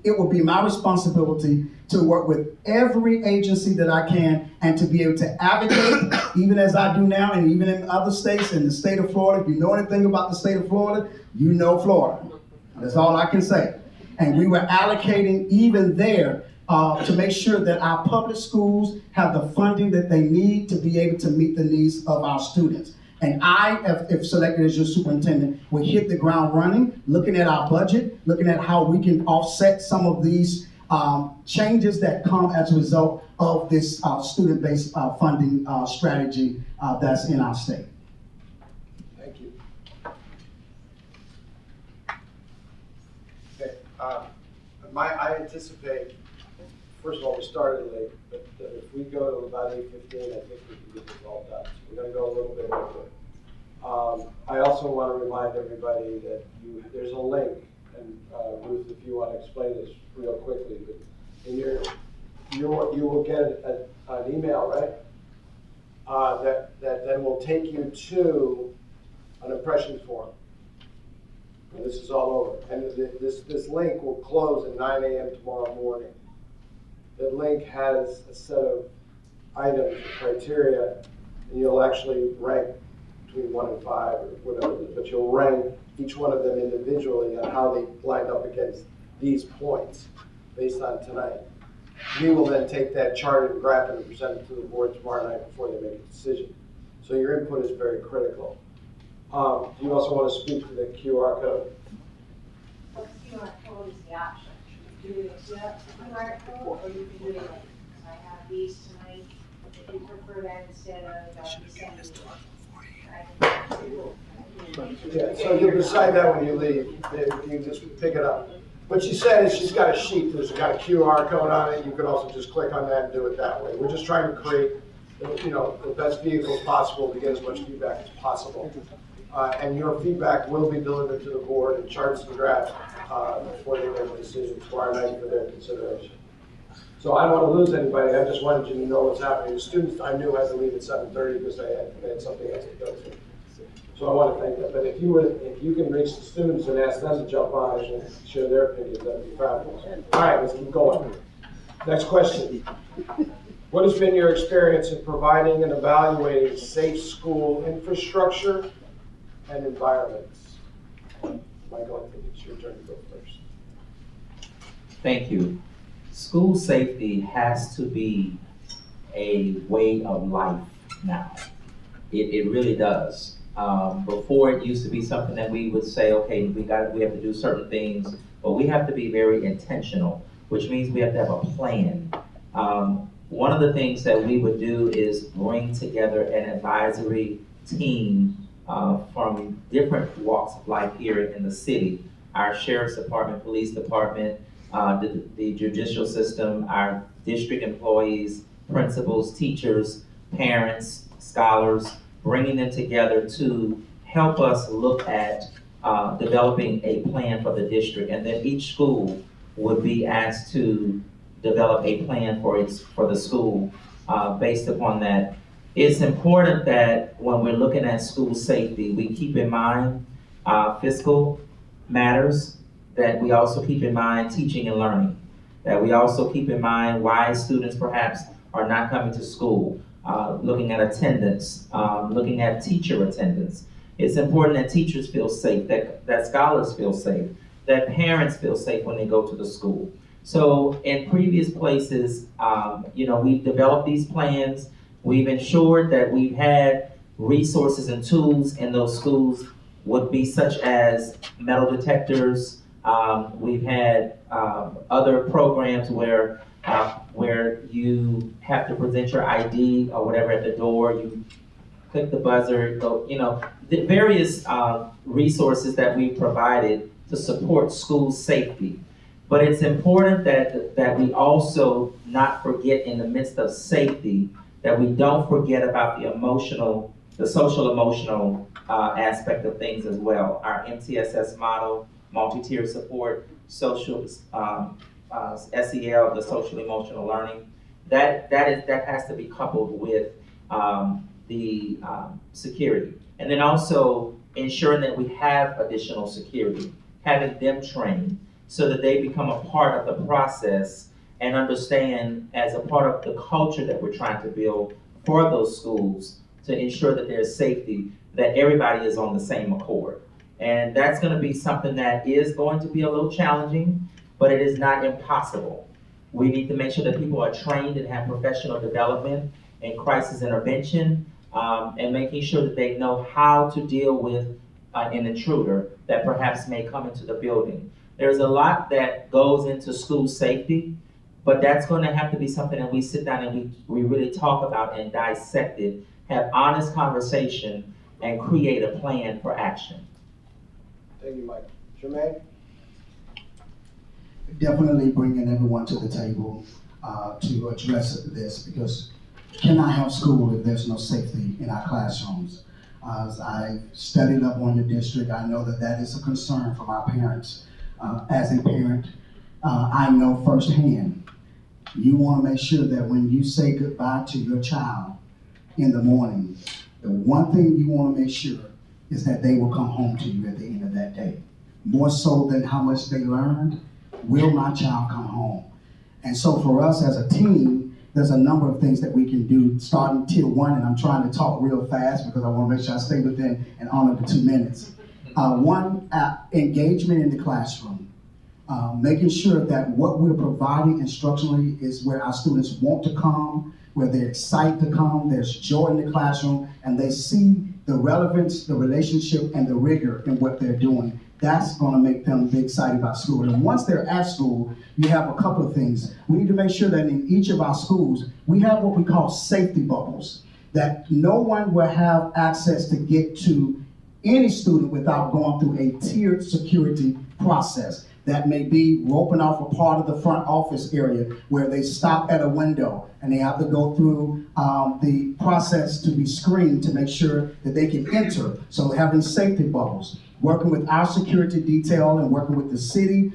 it will be my responsibility to work with every agency that I can and to be able to advocate, even as I do now, and even in other states, in the state of Florida. If you know anything about the state of Florida, you know Florida. That's all I can say. And we were allocating even there to make sure that our public schools have the funding that they need to be able to meet the needs of our students. And I, if selected as your superintendent, will hit the ground running, looking at our budget, looking at how we can offset some of these changes that come as a result of this student-based funding strategy that's in our state. Thank you. Okay, I anticipate, first of all, we started late, but if we go to about 8:15, I think we can get this all done. So we're going to go a little bit over. I also want to remind everybody that there's a link, and Ruth, if you want to explain this real quickly, but in you will get an email, right? That then will take you to an impression form. And this is all over. And this link will close at 9 a.m. tomorrow morning. The link has a set of items, criteria, and you'll actually rank between 1 and 5 or whatever it is, but you'll rank each one of them individually on how they line up against these points based on tonight. We will then take that chart and graph it and present it to the board tomorrow night before they make a decision. So your input is very critical. Do you also want to speak to the QR code? What QR code is the option? Do you accept the QR code, or you can do it? I have these tonight. If you prefer that instead of sending it. Yeah, so you'll decide that when you leave. You just pick it up. What she said is she's got a sheet that's got a QR code on it. You could also just click on that and do it that way. We're just trying to create, the best vehicles possible to get as much feedback as possible. And your feedback will be delivered to the board in charts and drafts before they make a decision tomorrow night for their consideration. So I don't want to lose anybody. I just wanted you to know what's happening. The students I knew had to leave at 7:30 because they had something else to go to. So I want to thank them. But if you can reach the students and ask them to jump on it and share their opinions, that'd be fabulous. All right, let's keep going. Next question. What has been your experience in providing and evaluating safe school infrastructure and environments? Michael, I think it's your turn to go first. Thank you. School safety has to be a way of life now. It really does. Before it used to be something that we would say, okay, we have to do certain things, but we have to be very intentional, which means we have to have a plan. One of the things that we would do is bring together an advisory team from different walks of life here in the city. Our sheriff's department, police department, the judicial system, our district employees, principals, teachers, parents, scholars, bringing them together to help us look at developing a plan for the district. And then each school would be asked to develop a plan for the school based upon that. It's important that when we're looking at school safety, we keep in mind fiscal matters, that we also keep in mind teaching and learning, that we also keep in mind why students perhaps are not coming to school, looking at attendance, looking at teacher attendance. It's important that teachers feel safe, that scholars feel safe, that parents feel safe when they go to the school. So in previous places, we've developed these plans. We've ensured that we've had resources and tools in those schools would be such as metal detectors. We've had other programs where you have to present your ID or whatever at the door. You click the buzzer, go, the various resources that we provided to support school safety. But it's important that we also not forget in the midst of safety, that we don't forget about the social emotional aspect of things as well. Our MTSS model, multi-tier support, social SEL, the social emotional learning, that has to be coupled with the security. And then also ensuring that we have additional security, having them trained so that they become a part of the process and understand as a part of the culture that we're trying to build for those schools to ensure that there's safety, that everybody is on the same accord. And that's going to be something that is going to be a little challenging, but it is not impossible. We need to make sure that people are trained and have professional development and crisis intervention, and making sure that they know how to deal with an intruder that perhaps may come into the building. There's a lot that goes into school safety, but that's going to have to be something that we sit down and we really talk about and dissect it, have honest conversation, and create a plan for action. Thank you, Mike. Jermaine? Definitely bringing everyone to the table to address this, because we cannot have school if there's no safety in our classrooms. As I studied up on the district, I know that is a concern from our parents. As a parent, I know firsthand, you want to make sure that when you say goodbye to your child in the morning, the one thing you want to make sure is that they will come home to you at the end of that day. More so than how much they learned, will my child come home? And so for us as a team, there's a number of things that we can do starting tier 1, and I'm trying to talk real fast because I want to make sure I stay within and honor the 2 minutes. One, engagement in the classroom. Making sure that what we're providing instructionally is where our students want to come, where they're excited to come, there's joy in the classroom, and they see the relevance, the relationship, and the rigor in what they're doing. That's going to make them be excited about school. And once they're at school, you have a couple of things. We need to make sure that in each of our schools, we have what we call safety bubbles, that no one will have access to get to any student without going through a tiered security process. That may be roping off a part of the front office area where they stop at a window and they have to go through the process to be screened to make sure that they can enter. So having safety bubbles, working with our security detail and working with the city,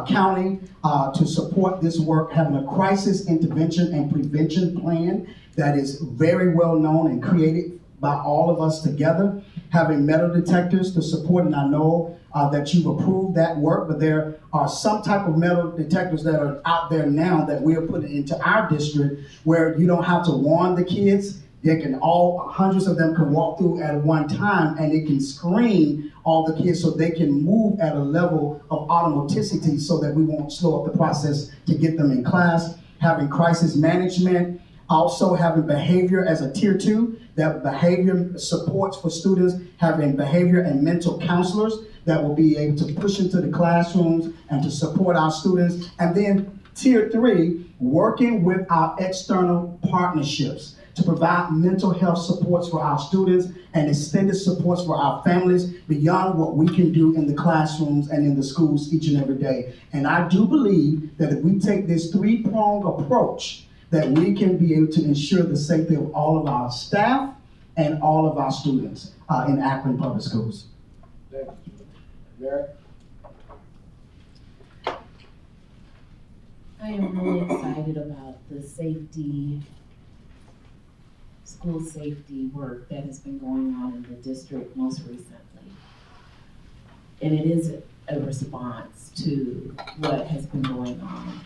county to support this work, having a crisis intervention and prevention plan that is very well known and created by all of us together, having metal detectors to support, and I know that you've approved that work, but there are some type of metal detectors that are out there now that we are putting into our district where you don't have to warn the kids. They can hundreds of them can walk through at one time, and it can screen all the kids so they can move at a level of automaticity so that we won't slow up the process to get them in class. Having crisis management, also having behavior as a tier 2, that behavior supports for students, having behavior and mental counselors that will be able to push into the classrooms and to support our students. And then tier 3, working with our external partnerships to provide mental health supports for our students and extended supports for our families beyond what we can do in the classrooms and in the schools each and every day. And I do believe that if we take this 3-pronged approach, that we can be able to ensure the safety of all of our staff and all of our students in Akron Public Schools. Thank you. Mary? I am really excited about the school safety work that has been going on in the district most recently. And it is a response to what has been going on.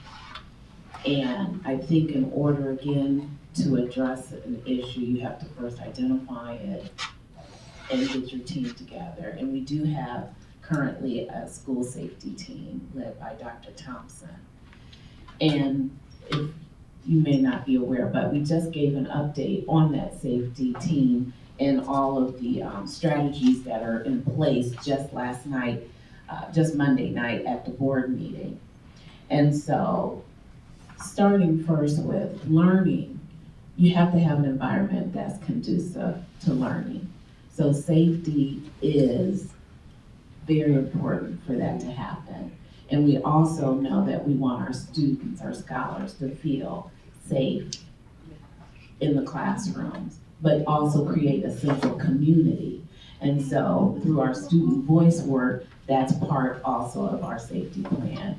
And I think in order, again, to address an issue, you have to first identify it, and get your team together. And we do have currently a school safety team led by Dr. Thompson. And if you may not be aware, but we just gave an update on that safety team and all of the strategies that are in place just last night, just Monday night at the board meeting. And so, starting first with learning, you have to have an environment that's conducive to learning. So safety is very important for that to happen. And we also know that we want our students, our scholars, to feel safe in the classrooms, but also create a sense of community. And so through our student voice work, that's part also of our safety plan.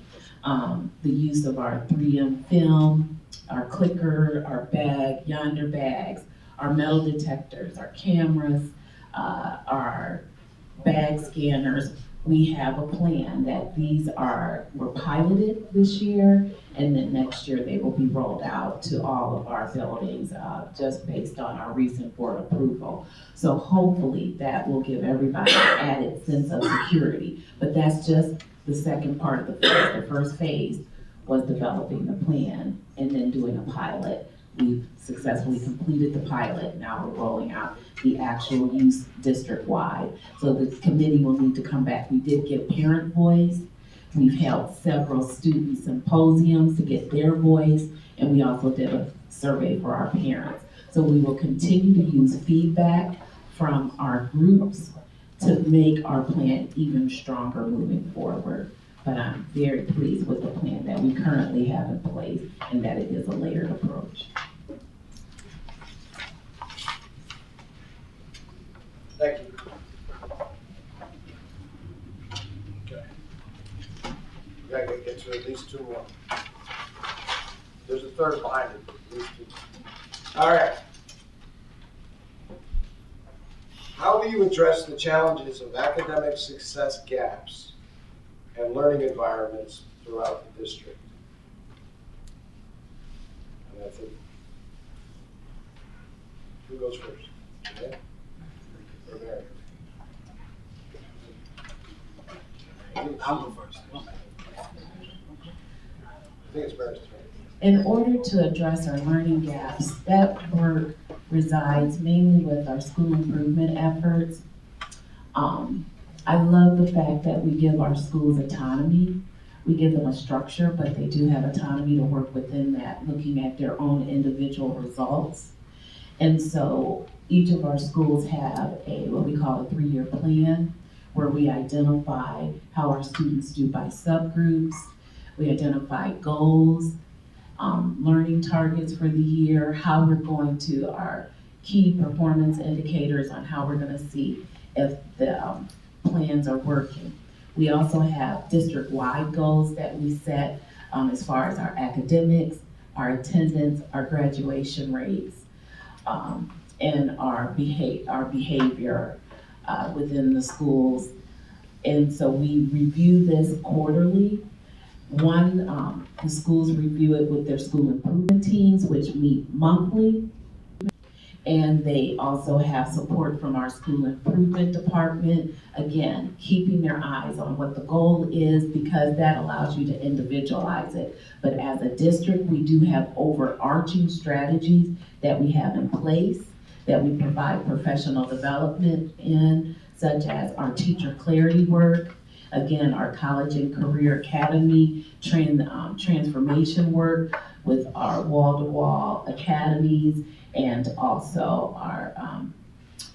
The use of our 3M film, our clicker, our bag, yonder bags, our metal detectors, our cameras, our bag scanners. We have a plan that were piloted this year, and then next year they will be rolled out to all of our buildings, just based on our recent board approval. So hopefully that will give everybody an added sense of security. But that's just the second part of the phase. The first phase was developing the plan and then doing a pilot. We've successfully completed the pilot. Now we're rolling out the actual use district-wide. So the committee will need to come back. We did get parent voice. We've held several student symposiums to get their voice, and we also did a survey for our parents. So we will continue to use feedback from our groups to make our plan even stronger moving forward. But I'm very pleased with the plan that we currently have in place and that it is a layered approach. Thank you. Okay. We gotta get to at least two more. There's a third behind it, but at least two. All right. How will you address the challenges of academic success gaps and learning environments throughout the district? And I think, who goes first? Jeanette? Or Mary? I'll go first. I think it's Mary's turn. In order to address our learning gaps, that work resides mainly with our school improvement efforts. I love the fact that we give our schools autonomy. We give them a structure, but they do have autonomy to work within that, looking at their own individual results. And so each of our schools have what we call a 3-year plan, where we identify how our students do by subgroups. We identify goals, learning targets for the year, how we're going to our key performance indicators on how we're going to see if the plans are working. We also have district-wide goals that we set as far as our academics, our attendance, our graduation rates, and our behavior within the schools. And so we review this quarterly. The schools review it with their school improvement teams, which meet monthly. And they also have support from our school improvement department. Again, keeping their eyes on what the goal is, because that allows you to individualize it. But as a district, we do have overarching strategies that we have in place, that we provide professional development in, such as our teacher clarity work, again, our college and career academy transformation work with our wall-to-wall academies, and also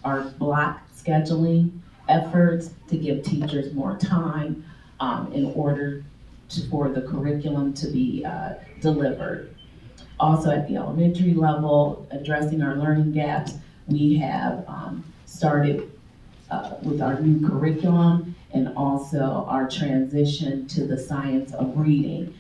our block scheduling efforts to give teachers more time in order for the curriculum to be delivered. Also at the elementary level, addressing our learning gaps, we have started with our new curriculum and also our transition to the science of reading.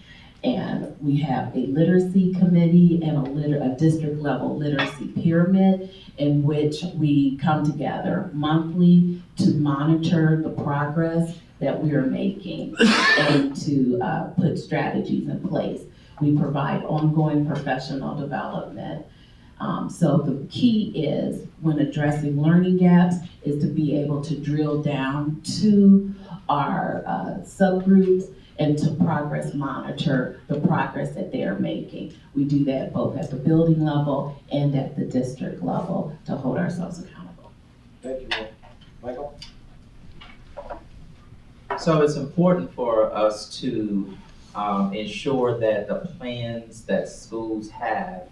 And we have a literacy committee and a district level literacy pyramid in which we come together monthly to monitor the progress that we are making and to put strategies in place. We provide ongoing professional development So the key is, when addressing learning gaps, is to be able to drill down to our subgroups and to progress monitor the progress that they're making. We do that both at the building level and at the district level to hold ourselves accountable. Thank you, Michael. So it's important for us to ensure that the plans that schools have,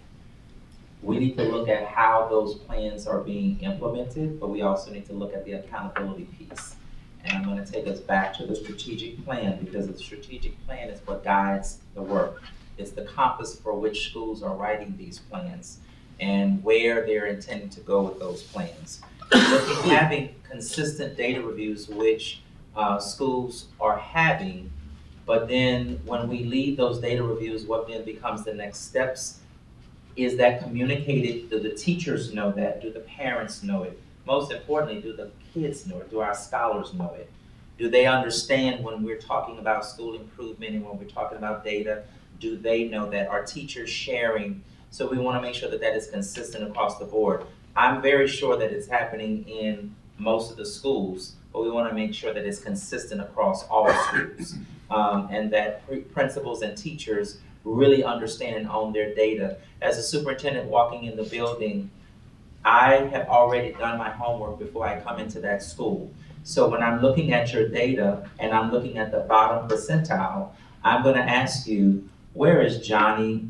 we need to look at how those plans are being implemented, but we also need to look at the accountability piece. And I'm going to take us back to the strategic plan, because the strategic plan is what guides the work. It's the compass for which schools are writing these plans and where they're intending to go with those plans. Having consistent data reviews, which schools are having, but then when we leave those data reviews, what then becomes the next steps? Is that communicated? Do the teachers know that? Do the parents know it? Most importantly, do the kids know it? Do our scholars know it? Do they understand when we're talking about school improvement and when we're talking about data? Do they know that? Are teachers sharing? So we want to make sure that that is consistent across the board. I'm very sure that it's happening in most of the schools, but we want to make sure that it's consistent across all schools, and that principals and teachers really understand and own their data. As a superintendent walking in the building, I have already done my homework before I come into that school. So when I'm looking at your data and I'm looking at the bottom percentile, I'm going to ask you, where is Johnny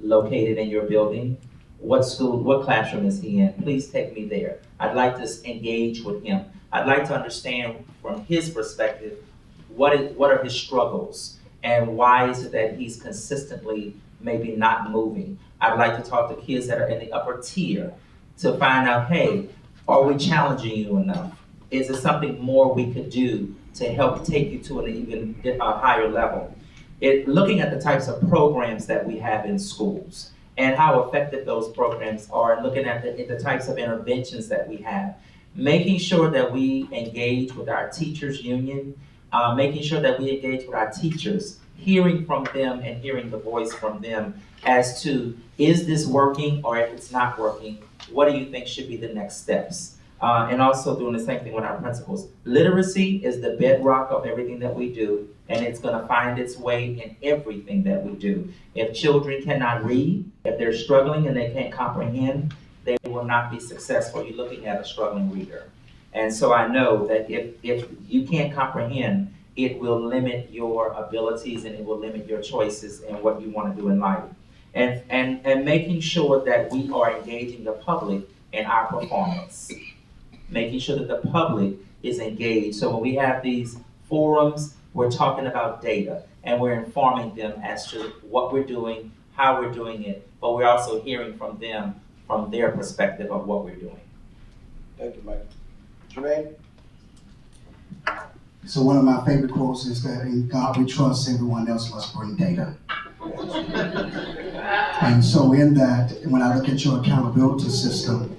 located in your building? What school, what classroom is he in? Please take me there. I'd like to engage with him. I'd like to understand from his perspective, what are his struggles and why is it that he's consistently maybe not moving? I'd like to talk to kids that are in the upper tier to find out, hey, are we challenging you enough? Is there something more we could do to help take you to an even higher level? Looking at the types of programs that we have in schools and how effective those programs are, and looking at the types of interventions that we have, making sure that we engage with our teachers union, making sure that we engage with our teachers, hearing from them and hearing the voice from them as to, is this working, or if it's not working, what do you think should be the next steps? And also doing the same thing with our principals. Literacy is the bedrock of everything that we do, and it's going to find its way in everything that we do. If children cannot read, if they're struggling and they can't comprehend, they will not be successful. You're looking at a struggling reader. And so I know that if you can't comprehend, it will limit your abilities and it will limit your choices and what you want to do in life. And making sure that we are engaging the public in our performance. Making sure that the public is engaged. So when we have these forums, we're talking about data and we're informing them as to what we're doing, how we're doing it, but we're also hearing from them from their perspective of what we're doing. Thank you, Mike. Jermaine? So one of my favorite quotes is that in God we trust, everyone else must bring data. And so in that, when I look at your accountability system,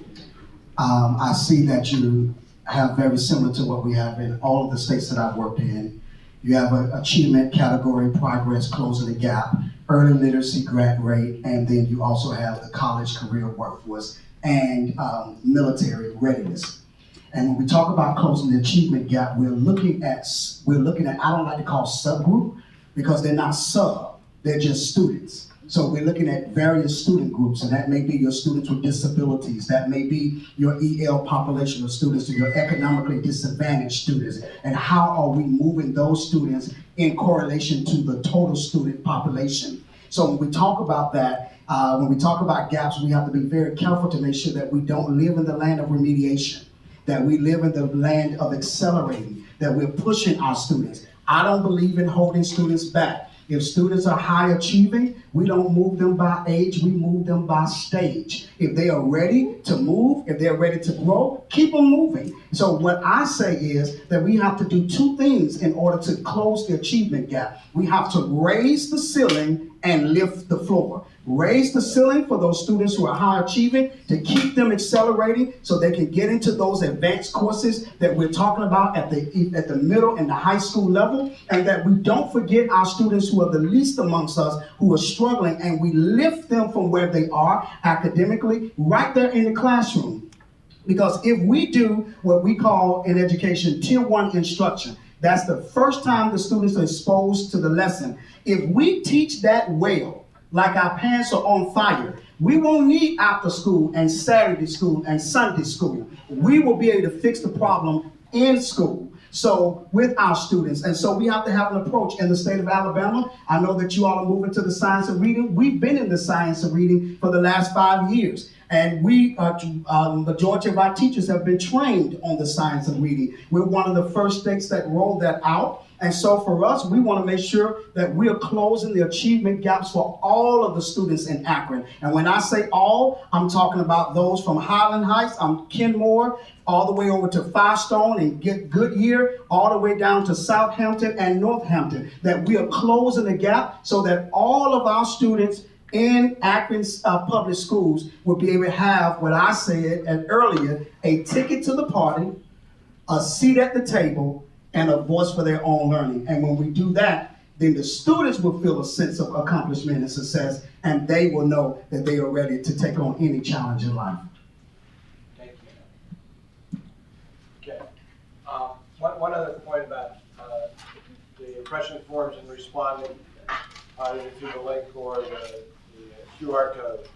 I see that you have very similar to what we have in all of the states that I've worked in. You have an achievement category, progress, closing the gap, early literacy grad rate, and then you also have the college career workforce and military readiness. And when we talk about closing the achievement gap, we're looking at, I don't like to call subgroup, because they're not sub, they're just students. So we're looking at various student groups, and that may be your students with disabilities, that may be your EL population of students, or your economically disadvantaged students, and how are we moving those students in correlation to the total student population. So when we talk about that, when we talk about gaps, we have to be very careful to make sure that we don't live in the land of remediation, that we live in the land of accelerating, that we're pushing our students. I don't believe in holding students back. If students are high achieving, we don't move them by age, we move them by stage. If they are ready to move, if they're ready to grow, keep them moving. So what I say is that we have to do two things in order to close the achievement gap. We have to raise the ceiling and lift the floor. Raise the ceiling for those students who are high achieving to keep them accelerating so they can get into those advanced courses that we're talking about at the middle and the high school level, and that we don't forget our students who are the least amongst us who are struggling, and we lift them from where they are academically right there in the classroom. Because if we do what we call in education tier 1 instruction, that's the first time the students are exposed to the lesson. If we teach that well, like our pants are on fire, we won't need after school and Saturday school and Sunday school. We will be able to fix the problem in school. So with our students, and so we have to have an approach in the state of Alabama. I know that you all are moving to the science of reading. We've been in the science of reading for the last 5 years. And we, majority of our teachers have been trained on the science of reading. We're one of the first states that rolled that out. And so for us, we want to make sure that we are closing the achievement gaps for all of the students in Akron. And when I say all, I'm talking about those from Highland Heights, Kenmore, all the way over to Firestone and Goodyear, all the way down to Southampton and Northampton, that we are closing the gap so that all of our students in Akron's public schools will be able to have what I said earlier, a ticket to the party, a seat at the table, and a voice for their own learning. And when we do that, then the students will feel a sense of accomplishment and success, and they will know that they are ready to take on any challenge in life. Thank you. Okay. One other point about the impression forms and responding either through the link or the QR code.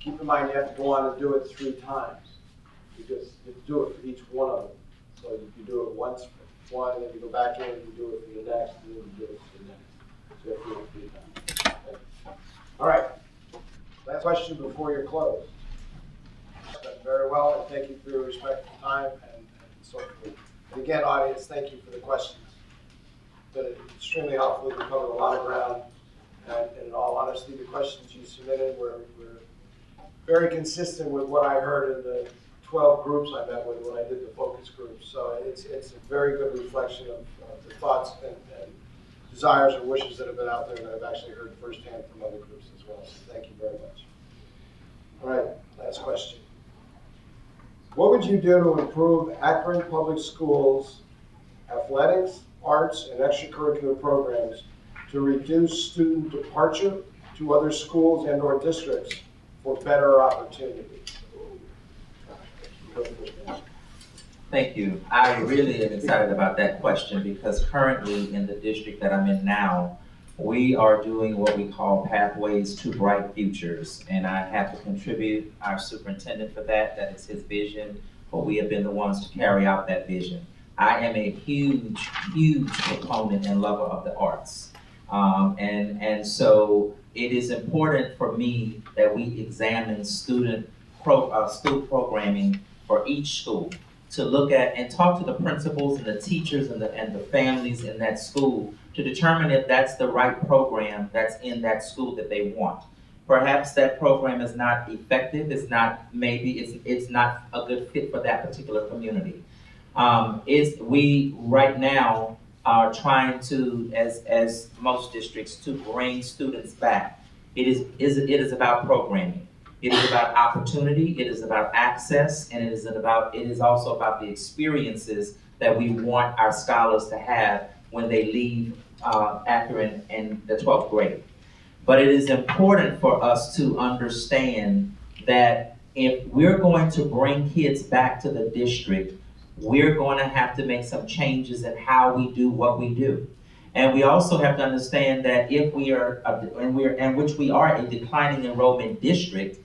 Keep in mind you have to go on and do it 3 times because you do it for each one of them. So you do it once for one, and then you go back in and you do it for the next, and then you do it for the next. So you have to do it 3 times. Okay. All right. Last question before you're closed. Done very well, and thank you for your respectful time and so forth. And again, audience, thank you for the questions. It's been extremely helpful. We've covered a lot of ground. And in all honesty, the questions you submitted were very consistent with what I heard in the 12 groups I met with when I did the focus groups. So it's a very good reflection of the thoughts and desires and wishes that have been out there that I've actually heard firsthand from other groups as well. So thank you very much. All right, last question. What would you do to improve Akron Public Schools athletics, arts, and extracurricular programs to reduce student departure to other schools and or districts for better opportunities? Thank you. I really am excited about that question because currently in the district that I'm in now, we are doing what we call Pathways to Bright Futures. And I have to contribute our superintendent for that. That is his vision, but we have been the ones to carry out that vision. I am a huge proponent and lover of the arts. And so it is important for me that we examine student programming for each school to look at and talk to the principals and the teachers and the families in that school to determine if that's the right program that's in that school that they want. Perhaps that program is not effective, it's not a good fit for that particular community. We right now are trying to, as most districts, to bring students back. It is about programming. It is about opportunity. It is about access, and it is also about the experiences that we want our scholars to have when they leave Akron in the 12th grade. But it is important for us to understand that if we're going to bring kids back to the district, we're going to have to make some changes in how we do what we do. And we also have to understand that if we are, which we are a declining enrollment district,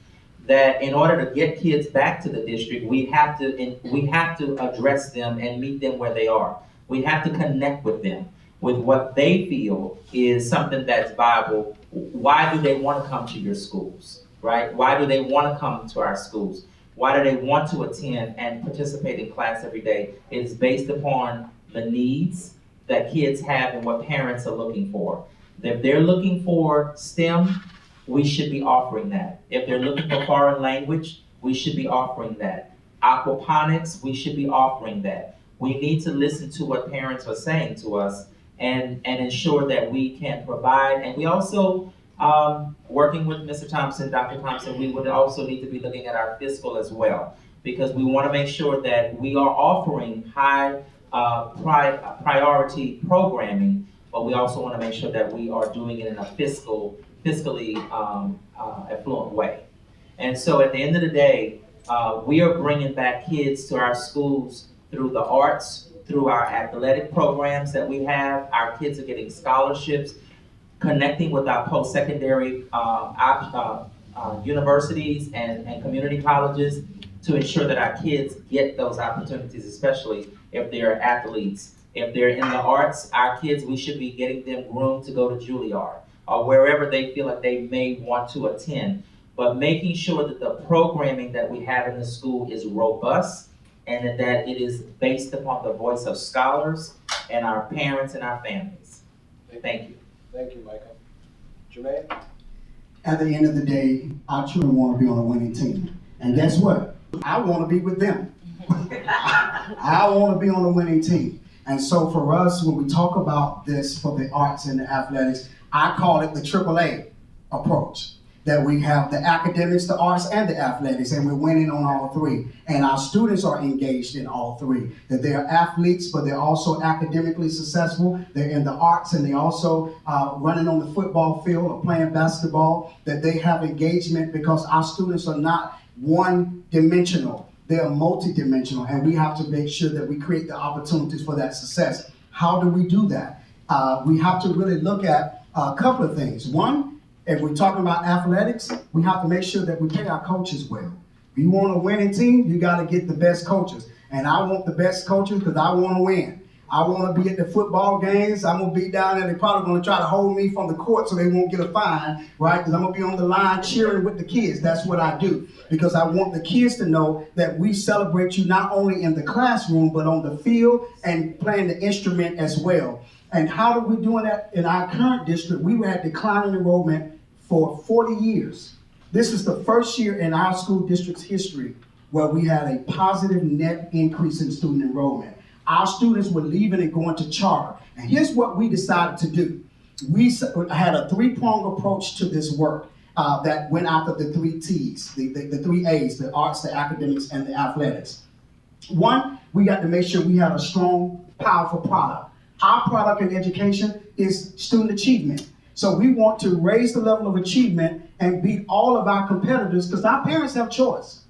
that in order to get kids back to the district, we have to address them and meet them where they are. We have to connect with them with what they feel is something that's viable. Why do they want to come to your schools, right? Why do they want to come to our schools? Why do they want to attend and participate in class every day? It's based upon the needs that kids have and what parents are looking for. If they're looking for STEM, we should be offering that. If they're looking for foreign language, we should be offering that. Aquaponics, we should be offering that. We need to listen to what parents are saying to us and ensure that we can provide. And we also Working with Mr. Thompson, Dr. Thompson, we would also need to be looking at our fiscal as well, because we want to make sure that we are offering high priority programming, but we also want to make sure that we are doing it in a fiscally affluent way. And so at the end of the day, we are bringing back kids to our schools through the arts, through our athletic programs that we have. Our kids are getting scholarships, connecting with our post-secondary universities and community colleges to ensure that our kids get those opportunities, especially if they're athletes. If they're in the arts, our kids, we should be getting them groomed to go to Juilliard or wherever they feel like they may want to attend. But making sure that the programming that we have in the school is robust and that it is based upon the voice of scholars and our parents and our families. Thank you. Thank you, Michael. Jermaine? At the end of the day, our children want to be on a winning team. And guess what? I want to be with them. I want to be on a winning team. And so for us, when we talk about this for the arts and the athletics, I call it the AAA approach. That we have the academics, the arts, and the athletics, and we're winning on all three. And our students are engaged in all three. That they are athletes, but they're also academically successful. They're in the arts, and they also running on the football field or playing basketball. That they have engagement, because our students are not one-dimensional. They are multi-dimensional, and we have to make sure that we create the opportunities for that success. How do we do that? We have to really look at a couple of things. One, if we're talking about athletics, we have to make sure that we pay our coaches well. If you want a winning team, you got to get the best coaches. And I want the best coaches because I want to win. I want to be at the football games. I'm going to be down there. They're probably going to try to hold me from the court so they won't get a fine, right? Because I'm going to be on the line cheering with the kids. That's what I do. Because I want the kids to know that we celebrate you not only in the classroom, but on the field and playing the instrument as well. And how are we doing that in our current district? We had declining enrollment for 40 years. This is the first year in our school district's history where we had a positive net increase in student enrollment. Our students were leaving and going to charter. And here's what we decided to do. We had a three-pronged approach to this work that went after the three T's, the three A's, the arts, the academics, and the athletics. One, we got to make sure we had a strong, powerful product. Our product in education is student achievement. So we want to raise the level of achievement and beat all of our competitors, because our parents have choice.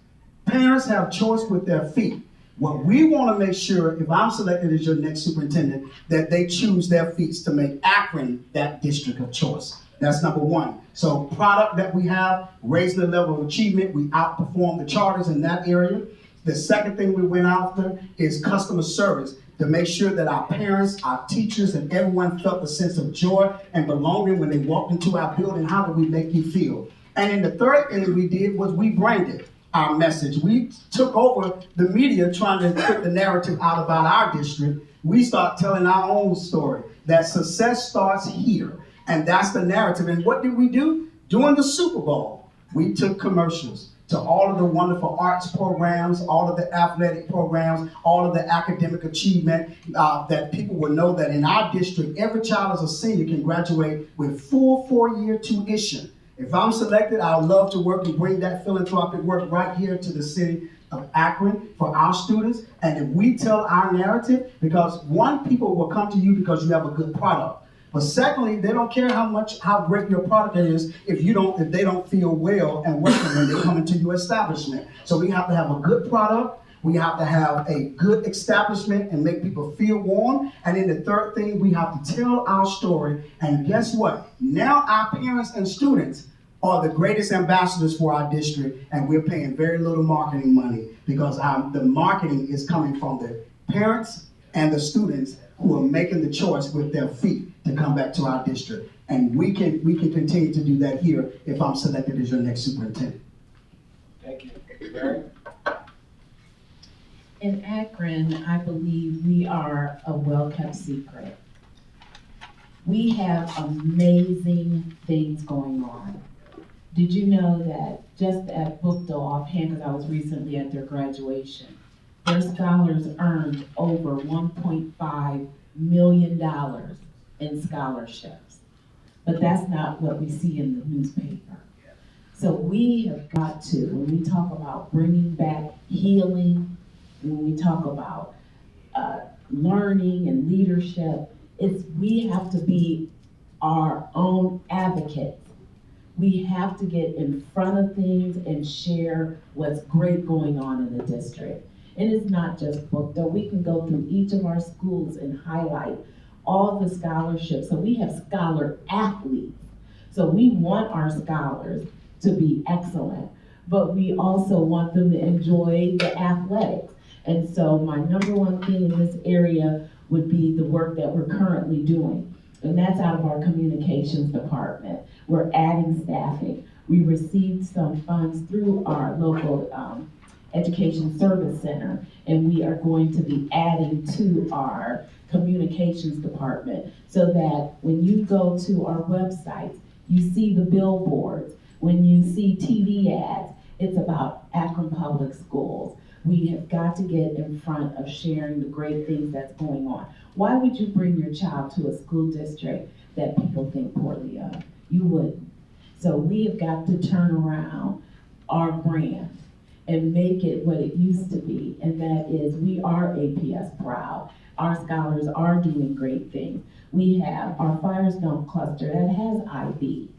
Parents have choice with their feet. What we want to make sure, if I'm selected as your next superintendent, that they choose their feet to make Akron that district of choice. That's number one. So product that we have, raising the level of achievement, we outperform the charters in that area. The second thing we went after is customer service, to make sure that our parents, our teachers, and everyone felt a sense of joy and belonging when they walked into our building. How do we make you feel? And then the third thing that we did was we branded our message. We took over the media trying to put the narrative out about our district. We start telling our own story, that success starts here. And that's the narrative. And what did we do? During the Super Bowl, we took commercials to all of the wonderful arts programs, all of the athletic programs, all of the academic achievement, that people will know that in our district, every child as a senior can graduate with full 4-year tuition. If I'm selected, I would love to work and bring that philanthropic work right here to the city of Akron for our students. And if we tell our narrative, because one, people will come to you because you have a good product. But secondly, they don't care how great your product is if they don't feel well and welcome when they come into your establishment. So we have to have a good product. We have to have a good establishment and make people feel warm. And then the third thing, we have to tell our story. And guess what? Now our parents and students are the greatest ambassadors for our district, and we're paying very little marketing money because the marketing is coming from the parents and the students who are making the choice with their feet to come back to our district. And we can continue to do that here if I'm selected as your next superintendent. Thank you. Mary? In Akron, I believe we are a well-kept secret. We have amazing things going on. Did you know that just at Bookdale offhand, because I was recently at their graduation, their scholars earned over $1.5 million in scholarships. but that's not what we see in the newspaper. So we have got to, when we talk about bringing back healing, when we talk about learning and leadership, we have to be our own advocates. We have to get in front of things and share what's great going on in the district. And it's not just book, though. We can go through each of our schools and highlight all the scholarships. So we have scholar athletes. So we want our scholars to be excellent, but we also want them to enjoy the athletics. And so my number one thing in this area would be the work that we're currently doing. And that's out of our communications department. We're adding staffing. We received some funds through our local education service center, and we are going to be adding to our communications department so that when you go to our websites, you see the billboards. When you see TV ads, it's about Akron Public Schools. We have got to get in front of sharing the great things that's going on. Why would you bring your child to a school district that people think poorly of? You wouldn't. So we have got to turn around our brand and make it what it used to be, and that is we are APS proud. Our scholars are doing great things. We have our Firestone cluster that has IB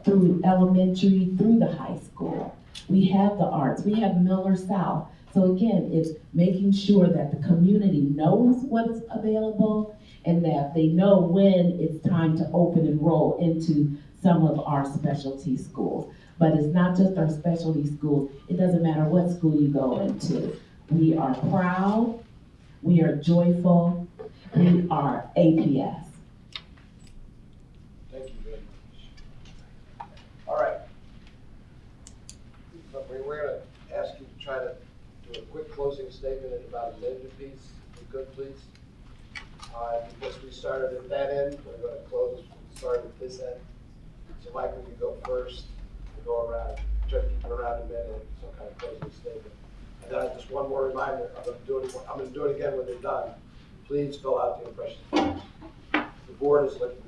through elementary, through the high school. We have the arts, we have Miller South. So again, it's making sure that the community knows what's available and that they know when it's time to open and roll into some of our specialty schools. But it's not just our specialty schools. It doesn't matter what school you go into. We are proud, we are joyful, we are APS. Thank you very much. All right. We're going to ask you to try to do a quick closing statement in about a minute apiece, if you could, please. Because we started at that end, we're going to close, start at this end. So Michael, you go first, and go around, try to keep it around a minute, some kind of closing statement. And then just one more reminder, I'm going to do it again when they're done. Please fill out the impression forms. The board is looking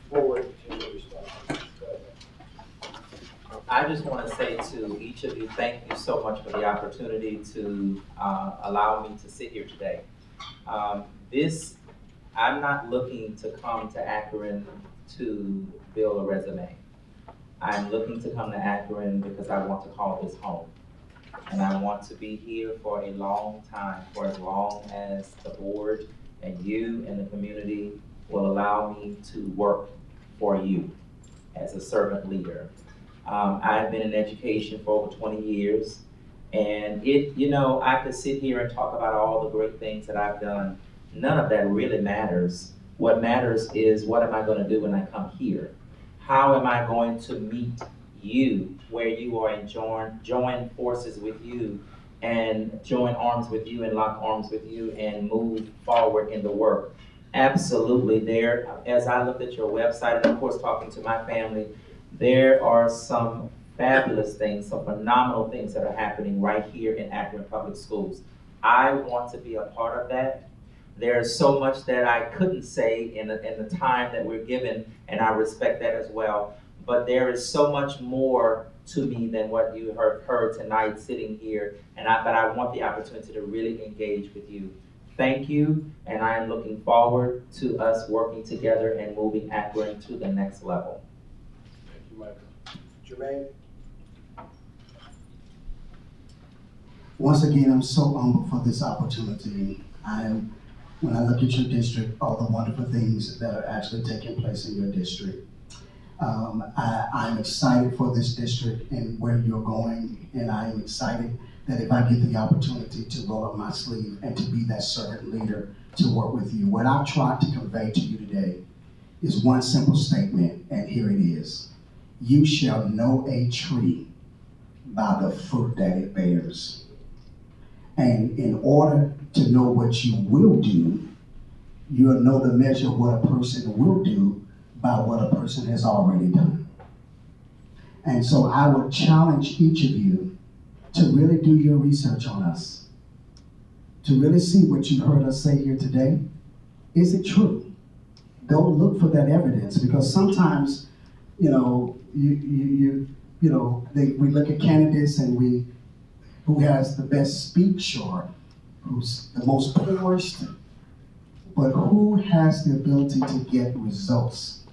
forward to your responses. Go ahead. I just want to say to each of you, thank you so much for the opportunity to allow me to sit here today. I'm not looking to come to Akron to build a resume. I'm looking to come to Akron because I want to call this home. And I want to be here for a long time, for as long as the board and you and the community will allow me to work for you as a servant leader. I've been in education for over 20 years, and I could sit here and talk about all the great things that I've done. None of that really matters. What matters is what am I going to do when I come here? How am I going to meet you where you are and join forces with you and join arms with you and lock arms with you and move forward in the work? Absolutely. There, as I looked at your website and of course talking to my family, there are some fabulous things, some phenomenal things that are happening right here in Akron Public Schools. I want to be a part of that. There's so much that I couldn't say in the time that we're given, and I respect that as well. But there is so much more to me than what you heard tonight sitting here, but I want the opportunity to really engage with you. Thank you, and I am looking forward to us working together and moving Akron to the next level. Thank you, Michael. Jermaine? Once again, I'm so humbled for this opportunity. When I look at your district, all the wonderful things that are actually taking place in your district. I'm excited for this district and where you're going, and I am excited that if I get the opportunity to roll up my sleeve and to be that servant leader to work with you. What I've tried to convey to you today is one simple statement, and here it is. You shall know a tree by the fruit that it bears. And in order to know what you will do, you'll know the measure of what a person will do by what a person has already done. And so I would challenge each of you to really do your research on us, to really see what you heard us say here today. Is it true? go look for that evidence, because sometimes, you know, we look at candidates and who has the best speech or who's the most poised, but who has the ability to get results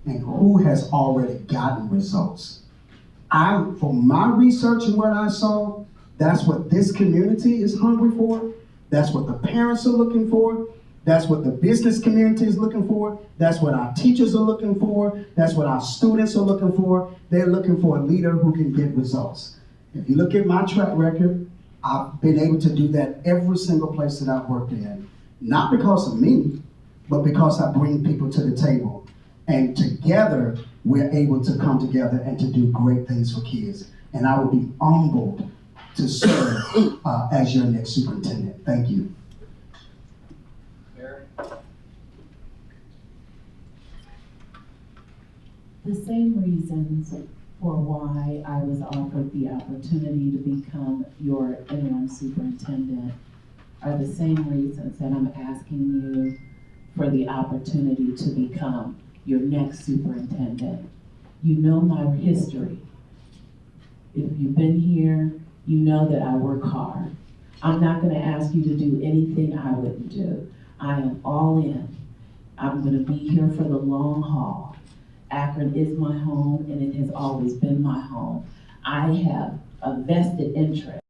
and who has already gotten results. From my research and what I saw, that's what this community is hungry for. That's what the parents are looking for. That's what the business community is looking for. That's what our teachers are looking for. That's what our students are looking for. They're looking for a leader who can get results. If you look at my track record, I've been able to do that every single place that I've worked in. Not because of me, but because I bring people to the table. And together, we're able to come together and to do great things for kids. And I will be humbled to serve as your next superintendent. Thank you. Mary? The same reasons for why I was offered the opportunity to become your interim superintendent are the same reasons that I'm asking you for the opportunity to become your next superintendent. You know my history. If you've been here, you know that I work hard. I'm not gonna ask you to do anything I wouldn't do. I am all in. I'm gonna be here for the long haul. Akron is my home, and it has always been my home. I have a vested interest.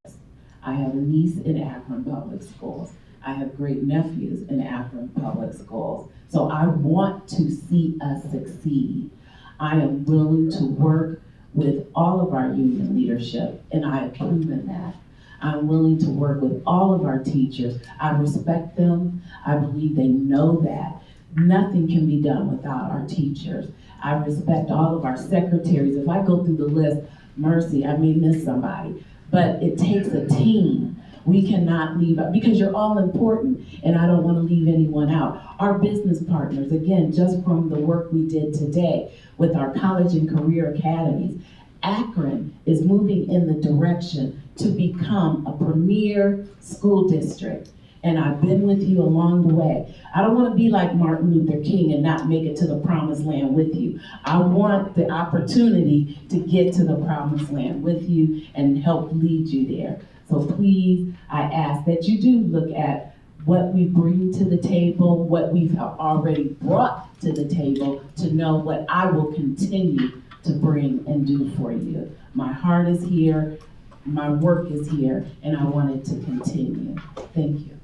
I have a niece in Akron Public Schools. I have great nephews in Akron Public Schools. So I want to see us succeed. I am willing to work with all of our union leadership, and I have proven that. I'm willing to work with all of our teachers. I respect them. I believe they know that. Nothing can be done without our teachers. I respect all of our secretaries. If I go through the list, mercy, I may miss somebody. But it takes a team. We cannot leave out, because you're all important, and I don't want to leave anyone out. Our business partners, again, just from the work we did today with our college and career academies, Akron is moving in the direction to become a premier school district. And I've been with you along the way. I don't want to be like Martin Luther King and not make it to the promised land with you. I want the opportunity to get to the promised land with you and help lead you there. So please, I ask that you do look at what we bring to the table, what we've already brought to the table, to know what I will continue to bring and do for you. My heart is here, my work is here, and I want it to continue. Thank you.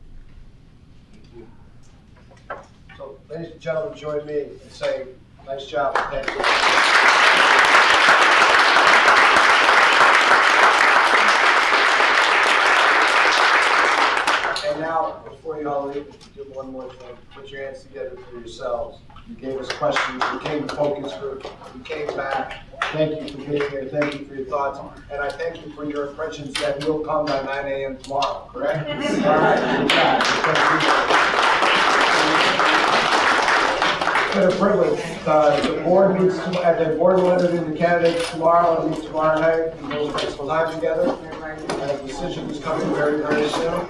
So, ladies and gentlemen, join me in saying, nice job, thank you. And now, before you all leave, do one more thing. Put your hands together for yourselves. You gave us questions, you came to focus group, you came back. Thank you for being here, thank you for your thoughts, and I thank you for your impressions that you'll come by 9 a.m. tomorrow, correct? All right, good job. It's been a privilege. The board meets, the board will interview the candidates tomorrow and meet tomorrow night, and we'll spend some time together. And a decision is coming very, very soon.